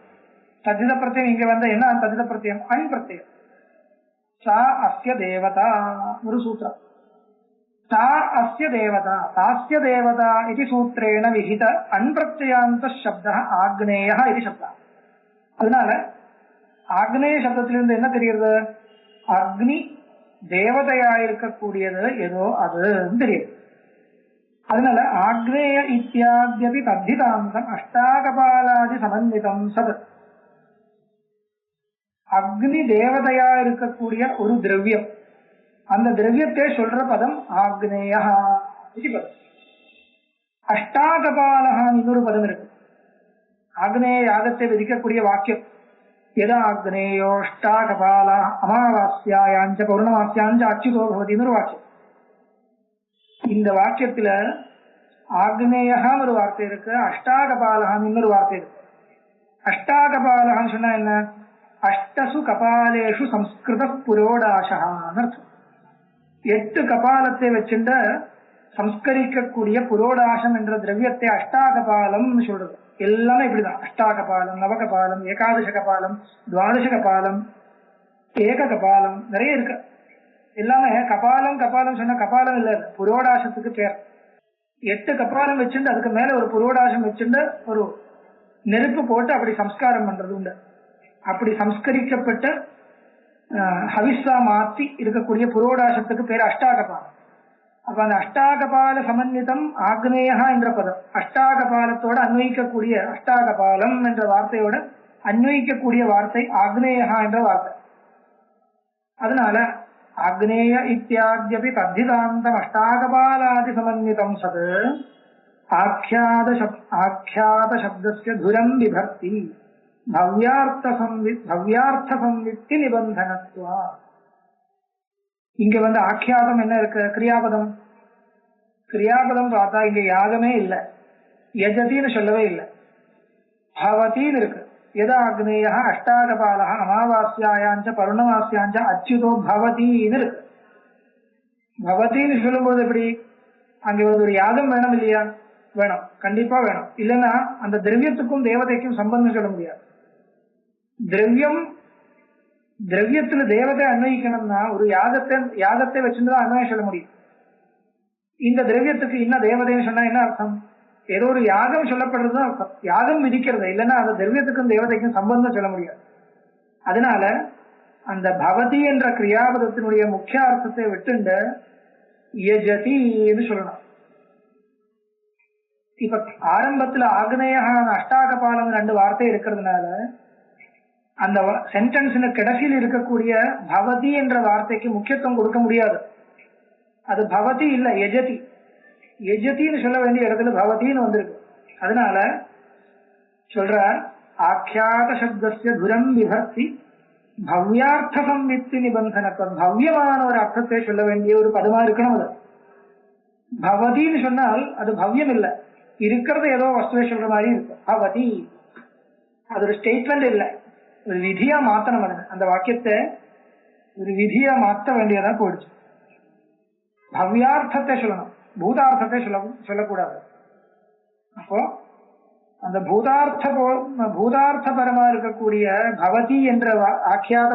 Speaker 2: தத்தித பிரத்யம் இங்க என்ன தத்தித பிரத்யம்? அன் பிரத்யம். சா அஸ்ய தேவதா ஒரு சூத்திரம். சா அஸ்ய தேவதா தாஸ்ய தேவதா இது சூத்திரேன விஹித அன்பிரத்யாந்த சப்த ஆக்னேய இது சப்தா. அதனால ஆக்னேய சப்தத்திலிருந்து என்ன தெரிகிறது? அக்னி தேவதையா இருக்கக்கூடியது ஏதோ அது தெரியுது. அதனால ஆக்னேய இத்தியாத்யபி தத்திதாந்தம் அஷ்டாகபாலாதி சமன்விதம் சத். அக்னி தேவதையா இருக்கக்கூடிய ஒரு திரவியம், அந்த திரவியத்தை சொல்ற பதம் ஆக்னேய இது பதம். அஷ்டாகபாலகான் இன்னொரு பதம் இருக்கு. ஆக்னேய யாகத்தை விதிக்கக்கூடிய வாக்கியம் எதா ஆக்னேயோஷ்டாகபால அமாவாஸ்யாயாஞ்ச பௌர்ணமாஸ்யாஞ்ச அச்சுதோ பவதி ஒரு வாக்கியம். இந்த வாக்கியத்துல ஆக்னேயகான் ஒரு வார்த்தை இருக்கு, அஷ்டாகபாலகான் இன்னொரு வார்த்தை இருக்கு. அஷ்டாகபாலகான் சொன்னா என்ன? அஷ்டசு கபாலேஷு சம்ஸ்கிருத புரோடாசகான்னு அர்த்தம். 8 கபாலத்தை வச்சுட்ட சம்ஸ்கரிக்கக்கூடிய புரோடாசம் என்ற திரவியத்தை அஷ்டாகபாலம் சொல்றது. எல்லாமே இப்படிதான். அஷ்டாகபாலம், நவகபாலம், ஏகாதச கபாலம், துவாதச கபாலம், ஏக கபாலம், நிறைய இருக்கு. எல்லாமே கபாலம் கபாலம் சொன்ன கபாலம் இல்ல, புரோடாசத்துக்கு பேர். 8 கபாலம் வச்சுட்டு அதுக்கு மேல ஒரு புரோடாசம் வச்சுட்டு ஒரு நெருப்பு போட்டு அப்படி சம்ஸ்காரம் பண்றது உண்டு. அப்படி சம்ஸ்கரிக்கப்பட்ட ஹவிஸா மாற்றி இருக்கக்கூடிய புரோடாசத்துக்கு பேர் அஷ்டாகபாலம். அப்ப அந்த அஷ்டாகபால சமன்விதம் ஆக்னேயா என்ற பதம் அஷ்டாகபாலத்தோட அன்வயிக்கக்கூடிய, அஷ்டாகபாலம் என்ற வார்த்தையோட அன்வயிக்கக்கூடிய வார்த்தை ஆக்னேயா என்ற வார்த்தை. அதனால ஆக்னேய இத்தியாத்யபி தத்திதாந்தம் அஷ்டாகபாலாதி சமன்விதம் சத் ஆக்யாத சப்தஸ்ய துரம் விபக்தி பவ்யார்த்த சம்வித்தி நிபந்தனத்வா. இங்க ஆக்கியாதம் என்ன இருக்கு? கிரியாபதம். கிரியாபதம் பார்த்தா இங்க யாகமே இல்லை, யஜதின்னு சொல்லவே இல்லை, பவதின்னு இருக்கு. எதா ஆக்னேய அஷ்டாகபால அமாவாஸ்யாயாஞ்ச பௌர்ணமாஸ்யாஞ்ச அச்சுதோ பவதின்னு இருக்கு. பவதின்னு சொல்லும்போது எப்படி? அங்க ஒரு யாகம் வேணும் இல்லையா? வேணும், கண்டிப்பா வேணும். இல்லைன்னா அந்த திரவியத்துக்கும் தேவதைக்கும் சம்பந்தம் சொல்ல முடியாது. திரவியத்துல தேவதை அன்வயிக்கணும்னா ஒரு யாகத்தை வச்சிருந்தா அன்வயம் சொல்ல முடியும். இந்த திரவியத்துக்கு இன்ன தேவதைன்னு சொன்னா என்ன அர்த்தம்? ஏதோ ஒரு யாகம் சொல்லப்படுறதுதான் அர்த்தம். யாகம் விதிக்கிறது, இல்லைன்னா அந்த திரவியத்துக்கும் தேவதைக்கும் சம்பந்தம் சொல்ல முடியாது. அதனால அந்த பவதி என்ற கிரியாபதத்தினுடைய முக்கிய அர்த்தத்தை விட்டுண்டு யஜதின்னு சொல்லணும். இப்ப ஆரம்பத்துல ஆக்னேயான அஷ்டாகபாலம் 2 வார்த்தை இருக்கிறதுனால அந்த சென்டென்ஸ்ல கடைசியில் இருக்கக்கூடிய பவதி என்ற வார்த்தைக்கு முக்கியத்துவம் கொடுக்க முடியாது. அது பவதி இல்ல, யஜதி. யஜதின்னு சொல்ல வேண்டிய இடத்துல பவதின்னு வந்திருக்கு. அதனால சொல்ற ஆக்கியாத சப்தஸ்ய துரம் விபக்தி பவ்யார்த்த சம்வித்தி நிபந்தனத்துவம். பவ்யமான ஒரு அர்த்தத்தை சொல்ல வேண்டிய ஒரு பதமா இருக்கணும். அது பவதின்னு சொன்னால் அது பவ்யம் இல்லை, இருக்கிறது ஏதோ வஸ்துவை சொல்ற மாதிரி இருக்கு. பவதி அது ஒரு ஸ்டேட்மெண்ட் இல்லை, ஒரு விதியா மாத்தணும். அந்த வாக்கியத்தை ஒரு விதியா மாற்ற வேண்டியதா போயிடுச்சு. பவ்யார்த்தத்தை சொல்லணும், பூதார்த்தத்தை சொல்லக்கூடாது. அப்போ அந்த பூதார்த்த பரமா இருக்கக்கூடிய பவதி என்ற ஆக்கியாத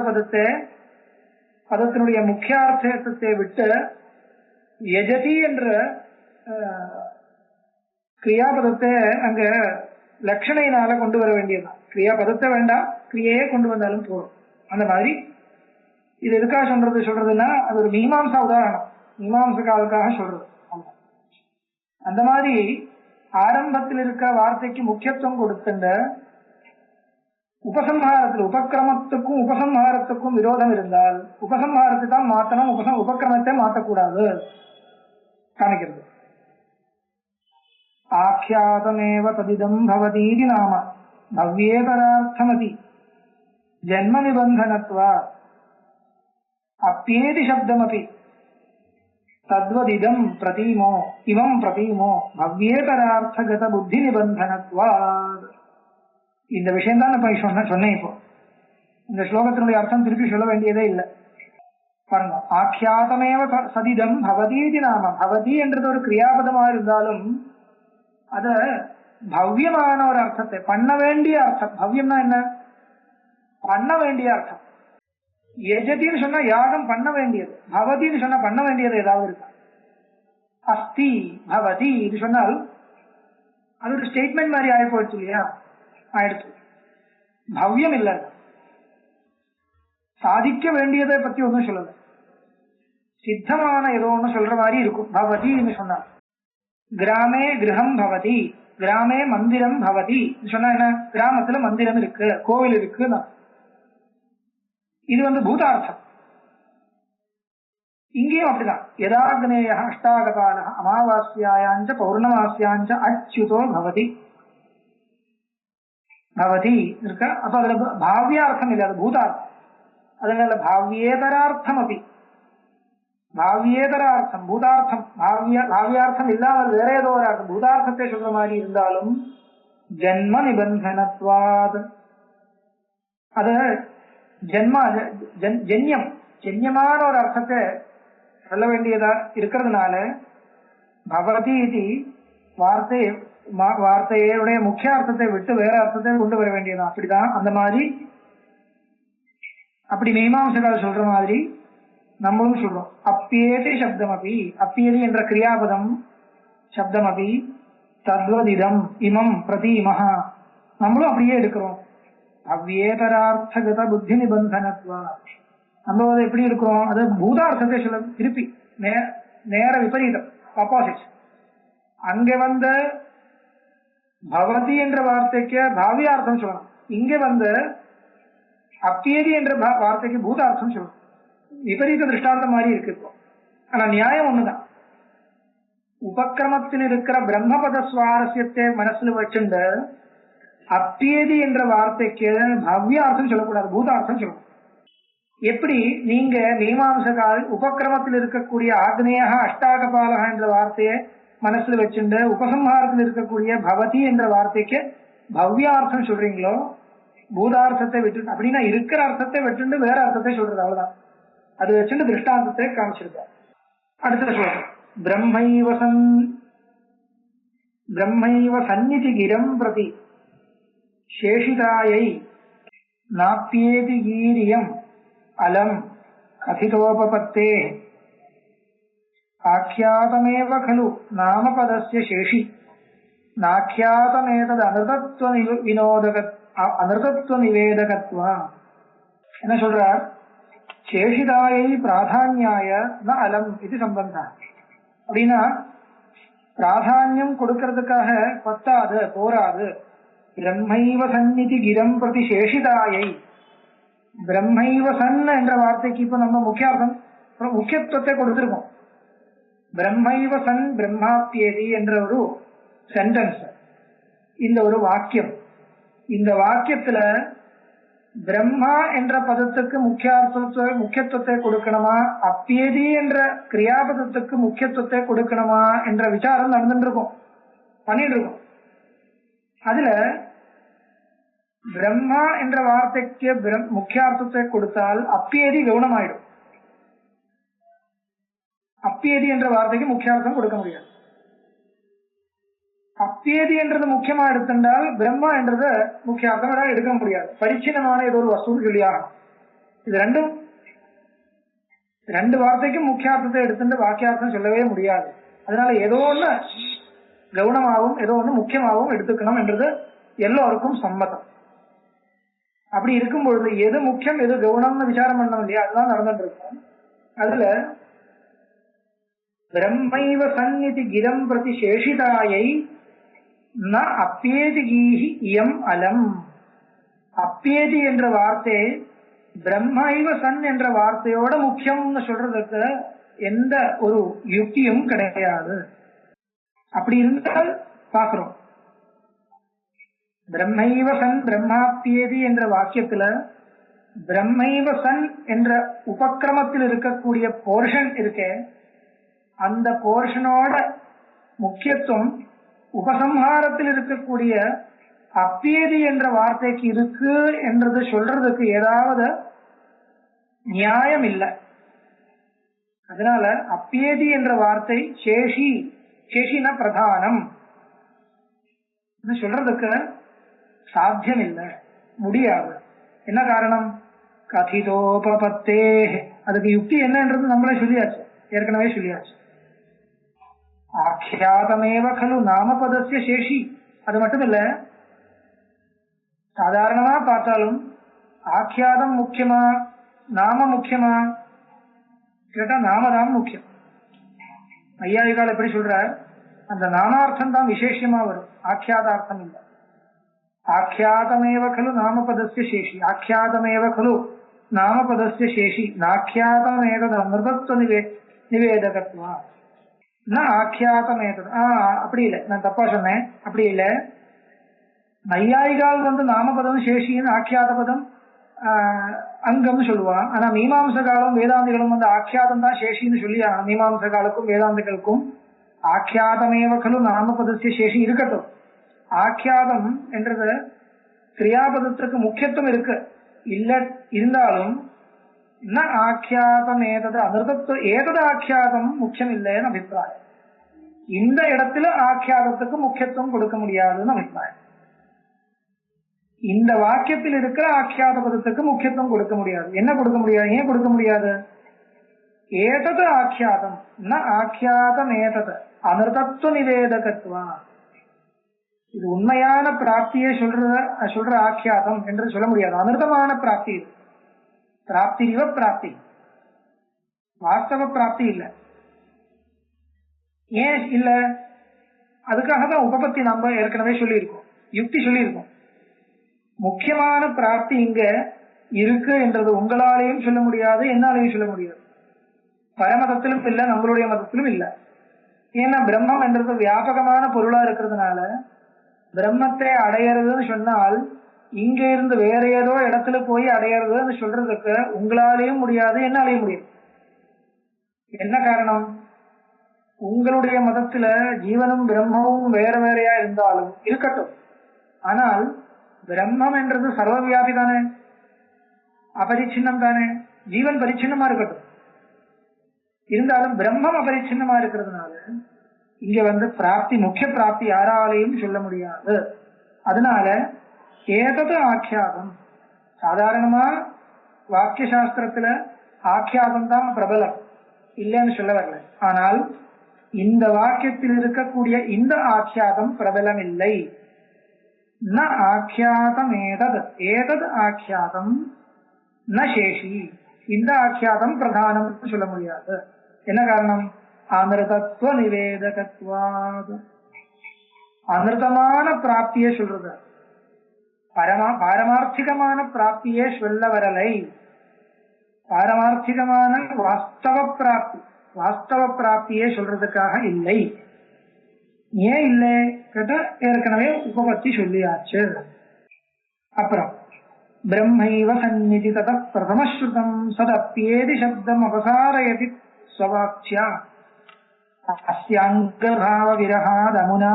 Speaker 2: பதத்தினுடைய முக்கியார்த்தத்தை விட்டு யஜதி என்ற கிரியாபதத்தை அங்க லட்சணையினால கொண்டு வர வேண்டியதுதான். கிரியாபதத்தை வேண்டாம், கிரியையே கொண்டு வந்தாலும் போதும். அந்த மாதிரி இது எதுக்காக சொல்றதுன்னா அது ஒரு மீமாம்சா உதாரணம், மீமாம்சக்காக சொல்றது. அந்த மாதிரி ஆரம்பத்தில் இருக்க வார்த்தைக்கு முக்கியத்துவம் கொடுத்துட்ட உபசம்ஹாரத்தில் உபக்கிரமத்துக்கும் உபசம்ஹாரத்துக்கும் விரோதம் இருந்தால் உபசம்ஹாரத்தை தான் மாத்தணும், உபக்கிரமத்தை மாற்றக்கூடாது காமிக்கிறது. ஆக்கியாதமேவ ததிதம் பவதீதி நாம பவ்யேதரார்த்தமதி ஜன்ம நிபந்தனத்வா. அப்பியேதி சப்தமபி தத்வதிதம் பிரதீமோ இவம் பிரதீமோ பவ்யேதரார்த்தகத புத்தி நிபந்தனத்வாத். இந்த விஷயம் தான் நான் சொன்னேன். இப்போ இந்த ஸ்லோகத்தினுடைய அர்த்தம் திருப்பி சொல்ல வேண்டியதே இல்லை. பாருங்க, ஆக்கியாதமேவ சதிதம் பவதீதி நாம. பவதி என்றது ஒரு கிரியாபதமா இருந்தாலும் அத பவ்யமான ஒரு அர்த்தத்தை, பண்ண வேண்டிய அர்த்தம். பவ்யம்னா என்ன? பண்ண வேண்டிய அர்த்தம். யஜதின்னு சொன்னா யாகம் பண்ண வேண்டியது, பவதின்னு சொன்னா பண்ண வேண்டியது ஏதாவது இருக்கா? அஸ்தி பவதி இது சொன்னால் அது ஒரு ஸ்டேட்மெண்ட் மாதிரி ஆகி போயிடுச்சு இல்லையா? ஆயிடுச்சு. பவ்யம் இல்லை, சாதிக்க வேண்டியதை பத்தி ஒன்றும் சொல்லல, சித்தமான ஏதோ ஒண்ணு சொல்ற மாதிரி இருக்கும். பவதின்னு சொன்னா கிராமே கிரகம் பவதி, கிராமே மந்திரம் பவதி சொன்னா என்ன? கிராமத்துல மந்திரம் இருக்கு, கோவில் இருக்கு. இது பூதார்த்தம். இங்கேயும் அப்படிதான். யதாக்னேய அஷ்டாகபால அமாவாஸ்யாயாஞ்ச பௌர்ணமாஸ்யாஞ்ச அச்சுதோ பவதி பவதி இருக்க. அப்ப அதுல பாவ்யார்த்தம் இல்லை, அது பூதார்த்தம். அதனால பாவ்யேதரார்த்தம் அப்படி, பாவ்யேதரார்த்தம் பூதார்த்தம், பாவ்யார்த்தம் இல்லாமல் வேற ஏதோ ஒரு அர்த்தம் பூதார்த்தத்தை சொல்ற மாதிரி இருந்தாலும் ஜன்ம நிபந்தனத்வாத். அது ஜென்மா ஜன்யம், ஜன்யமான ஒரு அர்த்தத்தை சொல்ல வேண்டியதா இருக்கிறதுனால பவதி இது வார்த்தையுடைய முக்கிய அர்த்தத்தை விட்டு வேற அர்த்தத்தை கொண்டு வர வேண்டியதான். அப்படிதான் அந்த மாதிரி அப்படி மீமாம்சகால் சொல்ற மாதிரி நம்மளும் சொல்றோம். அப்பியேதி சப்தம் அப்படி, அப்பியதி என்ற கிரியாபதம் சப்தம் அப்படி தத்வதிதம் இமம் பிரதீமஹா நம்மளும் அப்படியே எடுக்கிறோம். அவ்யேதரார்த்தகத புத்தி நிபந்தனத்வா. நம்ம எப்படி இருக்கிறோம்? அது பூதார்த்தத்தை சொல்ல திருப்பி நேர விபரீதம், ஆப்போசிட். அங்க பவதி என்ற வார்த்தைக்கு பாவியார்த்தம் சொல்லணும், இங்க அப்பியதி என்ற வார்த்தைக்கு பூதார்த்தம் சொல்லணும். விபரீத திருஷ்டாந்தம் மாதிரி இருக்கு இப்போ. ஆனா நியாயம் ஒண்ணுதான். உபக்கிரமத்தில் இருக்கிற பிரம்மபத சுவாரஸ்யத்தை மனசுல வச்சுண்டு அப்பியதி என்ற வார்த்தைக்கு பவ்யார்த்தம் சொல்லக்கூடாது, பூதார்த்தம் சொல்லணும். எப்படி நீங்க மீமாம்சகால் உபக்கிரமத்தில் இருக்கக்கூடிய ஆக்னேய அஷ்டாகபாலக என்ற வார்த்தையை மனசுல வச்சுண்டு உபசம்ஹாரத்தில் இருக்கக்கூடிய பவதி என்ற வார்த்தைக்கு பவ்யார்த்தம் சொல்றீங்களோ, பூதார்த்தத்தை விட்டு அப்படின்னா இருக்கிற அர்த்தத்தை விட்டுண்டு வேற அர்த்தத்தை சொல்றது, அவ்வளவுதான். அது வச்சுட்டு திருஷ்டாந்தத்தை காமிச்சிருக்கார். அடுத்த சொல்றேன். பிரம்மைவ சந்நிதி கிரம் பிரதி சேஷிதாயை நாப்யேதி கீரியம் அலம் கதிதோபபத்தே ஆख्यातमेव खलु नामपदस्य शेषि नाख्यातमेतद अनृतत्व निवेदकत्वा. என்ன சொல்றார்? சேஷிதாயை பிராதான்யாய ந அலம் இது சம்பந்தா. அப்படின்னா பிராதான்யம் கொடுக்கறதுக்காக பத்தாது, போராது. பிரம்மைவ சந்நிதி கிரம் பிரதி சேஷிதாயை, பிரம்மைவ சன் என்ற வார்த்தைக்கு இப்ப நம்ம முக்கியத்துவத்தை கொடுத்திருக்கோம். பிரம்மைவ சன் பிரம்மாப்யேதி என்ற ஒரு சென்டென்ஸ், இந்த ஒரு வாக்கியம். இந்த வாக்கியத்துல பிரம்மா என்ற பதத்துக்கு முக்கியத்துவத்தை கொடுக்கணுமா, அப்பியதி என்ற கிரியாபதத்துக்கு முக்கியத்துவத்தை கொடுக்கணுமா என்ற விசாரம் நடந்துட்டு இருக்கும், பண்ணிட்டு இருக்கும். அதுல பிரம்மா என்ற வார்த்தைக்கு முக்கியார்த்தத்தை கொடுத்தால் அப்பியதி கவுனமாயிடும். அப்பியதி என்ற வார்த்தைக்கு முக்கியார்த்தம் கொடுக்க முடியாது. அப்பியதி என்றது முக்கியமா எடுத்துட்டால் பிரம்மா என்றது முக்கியார்த்தம் எடுக்க முடியாது. பரிச்சின்னமான ஏதோ ஒரு வஸ்துன்னு சொல்லி ஆகணும். இது ரெண்டு வார்த்தைக்கும் முக்கியார்த்தத்தை எடுத்துட்டு வாக்கியார்த்தம் சொல்லவே முடியாது. அதனால ஏதோ ஒண்ணு கவுனமாகவும் ஏதோ ஒண்ணு முக்கியமாகவும் எடுத்துக்கணும் என்றது எல்லோருக்கும் சம்மதம். அப்படி இருக்கும் பொழுது எது முக்கியம் எது கவுனம்னு விசாரம் பண்ண இல்லையா, அதுதான் நடந்துட்டு இருக்கும். அதுல பிரம்மைவ சந்நிதி கிரம் பிரதி சேஷிதாயை ந அப்பியேதி கீஹி இயம் அலம். அப்பியேதி என்ற வார்த்தை பிரம்மைவ சன் என்ற வார்த்தையோட முக்கியம்னு சொல்றதுக்கு எந்த ஒரு யுக்தியும் கிடையாது. அப்படி இருந்தால் பாக்குறோம், பிரம்மைவ சன் பிரம்மாப்பியேதி என்ற வாக்கியத்துல பிரம்மைவ சன் என்ற உபக்கிரமத்தில் இருக்கக்கூடிய போர்ஷன் இருக்கே, அந்த போர்ஷனோட முக்கியத்துவம் உபசம்ஹாரத்தில் இருக்கக்கூடிய அப்பியதி என்ற வார்த்தைக்கு இருக்கு என்றது சொல்றதுக்கு ஏதாவது நியாயம் இல்லை. அதனால அப்பியதி என்ற வார்த்தை சேஷி, சேஷின பிரதானம் சொல்றதுக்கு சாத்தியம் இல்லை, முடியாது. என்ன காரணம்? கதிதோபத்தே. அதுக்கு யுக்தி என்னன்றது நம்மளே சொல்லியாச்சு, ஏற்கனவே சொல்லியாச்சு. ஆக்கியாதமேவ கலு நாமபதஸ்ய சேஷி. அது மட்டும் இல்ல, சாதாரணமா பார்த்தாலும் ஆக்கியாதம் முக்கியமா நாம முக்கியமா கேட்டா நாமதான் முக்கியம். ஐயாயிகால் எப்படி சொல்ற, அந்த நாமார்த்தம் தான் விசேஷமா வரும், ஆக்கியாதார்த்தம் இல்லை. ஆக்கியாதமேவ கலு நாமபதஸ்ய சேஷி, ஆக்கியாதமேவ கலு நாமபதஸ்ய சேஷி, நாக்கியாதமேதது அமிர்தத்துவ நிவேதகத்வா ஆக்கியாதமேதது. அப்படி இல்லை, நான் தப்பா சொன்னேன், அப்படி இல்லை. நையாயிகால் நாமபதம் சேஷின்னு ஆக்கியாத பதம் அங்கம்னு சொல்லுவான். ஆனா மீமாம்சகாலம் வேதாந்திகளும் ஆக்கியாதம் தான் சேஷின்னு சொல்லி, மீமாம்சகாலுக்கும் வேதாந்திகளுக்கும் ஆக்கியாதமேவ கலு நாமபதஸ்ய சேஷி இருக்கட்டும். ஆக்கியாதம் என்றது கிரியாபதத்திற்கு முக்கியத்துவம் இருக்கு, இல்ல இருந்தாலும் ஆக்கியாதம் ஏதது அமிர்தத்துவ ஏதது ஆக்கியாதம் முக்கியம் இல்லைன்னு அபிப்பிராயம். இந்த இடத்துல ஆக்கியாதத்துக்கு முக்கியத்துவம் கொடுக்க முடியாதுன்னு அபிப்பிராயம். இந்த வாக்கியத்தில் இருக்கிற ஆக்கியாத பதத்துக்கு முக்கியத்துவம் கொடுக்க முடியாது. என்ன கொடுக்க முடியாது? ஏன் கொடுக்க முடியாது? ஏதது ஆக்கியாதம் ஆக்கியாதம் ஏதது அமிர்தத்துவ நிவேதகத்துவா. இது உண்மையான பிராப்தியை சொல்ற ஆக்கியாதம் என்று சொல்ல முடியாது. அமிர்தமான பிராப்தி இது. பிராப்தி இவ பிராப்தி, வாஸ்தவ பிராப்தி இல்ல. ஏன் இல்ல? அதுக்காக தான் உபபத்தி நம்ம ஏற்கனவே சொல்லியிருக்கோம், யுக்தி சொல்லியிருக்கோம். முக்கியமான பிராப்தி இங்க இருக்கு என்றது உங்களாலேயும் சொல்ல முடியாது, என்னாலேயும் சொல்ல முடியாது. பரமதத்திலும் இல்ல, நம்மளுடைய மதத்திலும் இல்ல. ஏன்னா பிரம்மம் என்றது வியாபகமான பொருளா இருக்கிறதுனால பிரம்மத்தை அடையறதுன்னு சொன்னால் இங்க இருந்து வேற ஏதோ இடத்துல போய் அடையறதுன்னு சொல்றதுக்கு உங்களாலேயும் முடியாது, என்னாலேயும் முடியாது. என்ன காரணம்? உங்களுடைய மதத்துல ஜீவனும் பிரம்மமும் வேற வேறையா இருந்தாலும் இருக்கட்டும், ஆனால் பிரம்மம் என்றது சர்வவியாபி தானே, அபரிச்சின்னம் தானே. ஜீவன் பரிச்சின்னமா இருக்கட்டும், இருந்தாலும் பிரம்மம் அபரிச்சின்னமா இருக்கிறதுனால இங்க பிராப்தி, முக்கிய பிராப்தி யாராலையும் சொல்ல முடியாது. அதனால ஏதது ஆக்கியாதம், சாதாரணமா வாக்கிய சாஸ்திரத்துல ஆக்கியாதம் தான் பிரபலம், இல்லைன்னு சொல்ல வரல. ஆனால் இந்த வாக்கியத்தில் இருக்கக்கூடிய இந்த ஆக்கியாதம் பிரபலம் இல்லை. ந ஆக்கியாதம் ஏதது, ஏதது ஆக்கியாதம் ந சேஷி. இந்த ஆக்கியாதம் பிரதானம் சொல்ல முடியாது. என்ன காரணம்? அமிர்தத்துவ நிவேதகத்வாத். அமிர்தமான பிராப்தியை சொல்றது, பாரமார்த்திகமான பிராப்தியே சொல்ல வரலை. பாரமார்த்திகமான வாஸ்தவ பிராப்தியே சொல்றதுக்காக இல்லை. ஏன் இல்லை கேட்ட ஏற்கனவே உபபத்தி சொல்லியாச்சு. அப்புறம் பிரம்மைவ சந்நிதி தத பிரதமஸ்ருதம் சதப்யேதி சப்தம் அபசாரயதி ஸ்வவாக்யா அஸ்யாங்கபாவ விரஹாதமுனா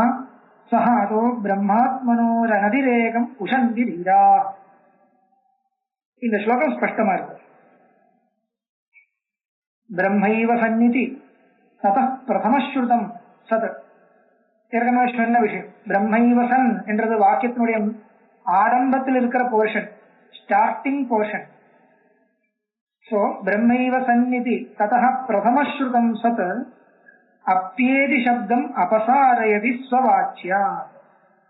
Speaker 2: சஹாதோ பிரம்மாத்மனோரநதிரேகம் உஷந்தி தீரா. இந்த ஸ்லோகம் ஸ்பஷ்டமா இருக்கு. பிரம்மைவ சந்நிதி தத பிரதமஸ்ருதம் சத், ஏற்கனவே சொன்ன விஷயம். பிரம்மைவசன் என்றது வாக்கியத்தினுடைய ஆரம்பத்தில் இருக்கிற போர்ஷன், ஸ்டார்டிங் போர்ஷன். சோ பிரம்மைவ சந்நிதி ததஹ பிரதமஸ்ருதம் சத் அப்பியேதி சப்தம் அபசாரயதி ஸ்வவாச்சியா.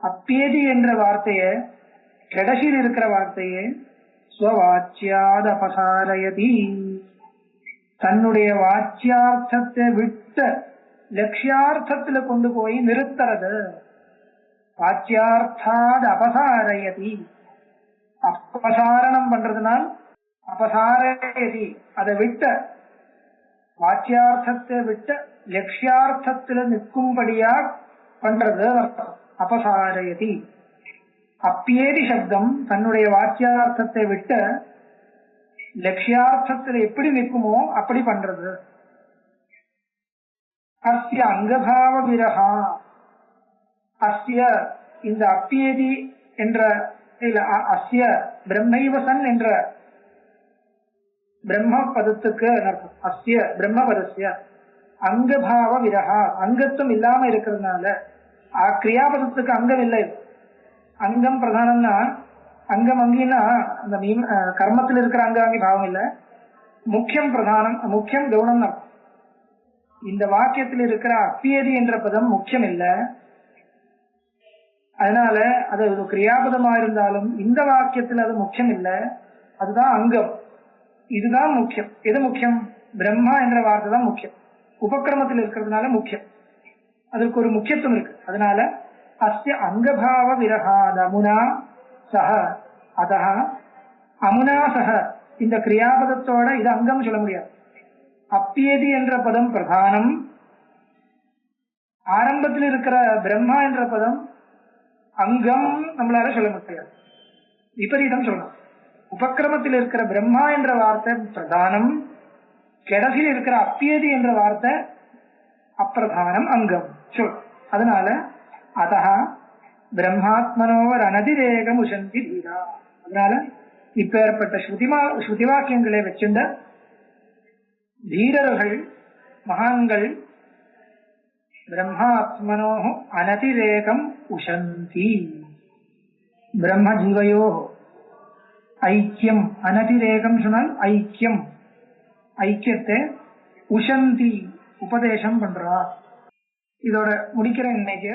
Speaker 2: அப்பியேதி என்ற வார்த்தையை, கடைசியில் இருக்கிற வார்த்தையை ஸ்வவாச்சியாத் அபசாரயதி, தன்னுடைய வாச்சியார்த்தத்தை விட்ட லட்சியார்த்தத்துல கொண்டு போய் நிறுத்துறது. வாச்சியார்த்தாத் அபசாரயதி, அபசாரணம் பண்றதுனால் அபசாரயதி, அதை விட்ட வாச்சியார்த்தத்தை விட்ட லட்சியார்த்தத்துல நிற்கும்படியா பண்றது அபசாரயதி. அப்பியேதி சப்தம் தன்னுடைய வாச்சியார்த்தத்தை விட்ட லட்சியார்த்தத்துல எப்படி நிற்குமோ அப்படி பண்றது. அஸ்ய அங்கபாவ விரஹா, அஸ்ய இந்த அப்பியதி என்ற அஸ்ய பிரம்மைவசன் என்ற பிரம்ம பதத்துக்கு அஸ்ய பிரம்ம பதஸ்ய அங்கபாவ விரஹா, அங்கத்துவம் இல்லாம இருக்கிறதுனால கிரியாபதத்துக்கு அங்கம் இல்லை. அங்கம் பிரதானம்னா அங்கம் அங்கின்னா அந்த கர்மத்தில் இருக்கிற அங்காங்கி பாவம் இல்லை, முக்கியம் பிரதானம், முக்கியம் கவுனம். இந்த வாக்கியத்தில் இருக்கிற அப்பியதி என்ற பதம் முக்கியம் இல்லை, அதனால அது கிரியாபதமா இருந்தாலும் இந்த வாக்கியத்தில் அது முக்கியம் இல்லை, அதுதான் அங்கம். இதுதான் முக்கியம். எது முக்கியம்? பிரம்மா என்ற வார்த்தை தான் முக்கியம், உபக்கிரமத்தில் இருக்கிறதுனால முக்கியம், அதற்கு ஒரு முக்கியத்துவம் இருக்கு. அதனால அஸ்ய அங்கபாவ விரகாத் அமுனா சஹ, அதஹ அமுனா சஹ, இந்த கிரியாபதத்தோட இது அங்கம் சொல்ல முடியாது. அப்பியதி என்ற பதம் பிரதானம், ஆரம்பத்தில் இருக்கிற பிரம்மா என்ற பதம் அங்கம் நம்மளால சொல்ல முடியாது, விபரீதம் சொல்லணும். உபக்கிரமத்தில் இருக்கிற பிரம்மா என்ற வார்த்தை பிரதானம், கடைசியில் இருக்கிற அப்பியதி என்ற வார்த்தை அப்பிரதானம், அங்கம் சொல். அதனால அதஹ பிரம்மாத்மனோவர் அனதிரேகம் உசந்தி தீரா. அதனால இப்ப ஏற்பட்ட ஸ்ருதி வாக்கியங்களை வச்சிருந்த தீரர்கள் மகான்கள் பிரம்மாத்மனோ அனதிரேகம் உசந்தி, பிரம்ம ஜீவயோ ஐக்கியம், அனதிரேகம் சொன்னால் ஐக்கியம், ஐக்கியத்தை உசந்தி உபதேசம் பண்றா. இதோட முடிக்கிறேன் இன்னைக்கு.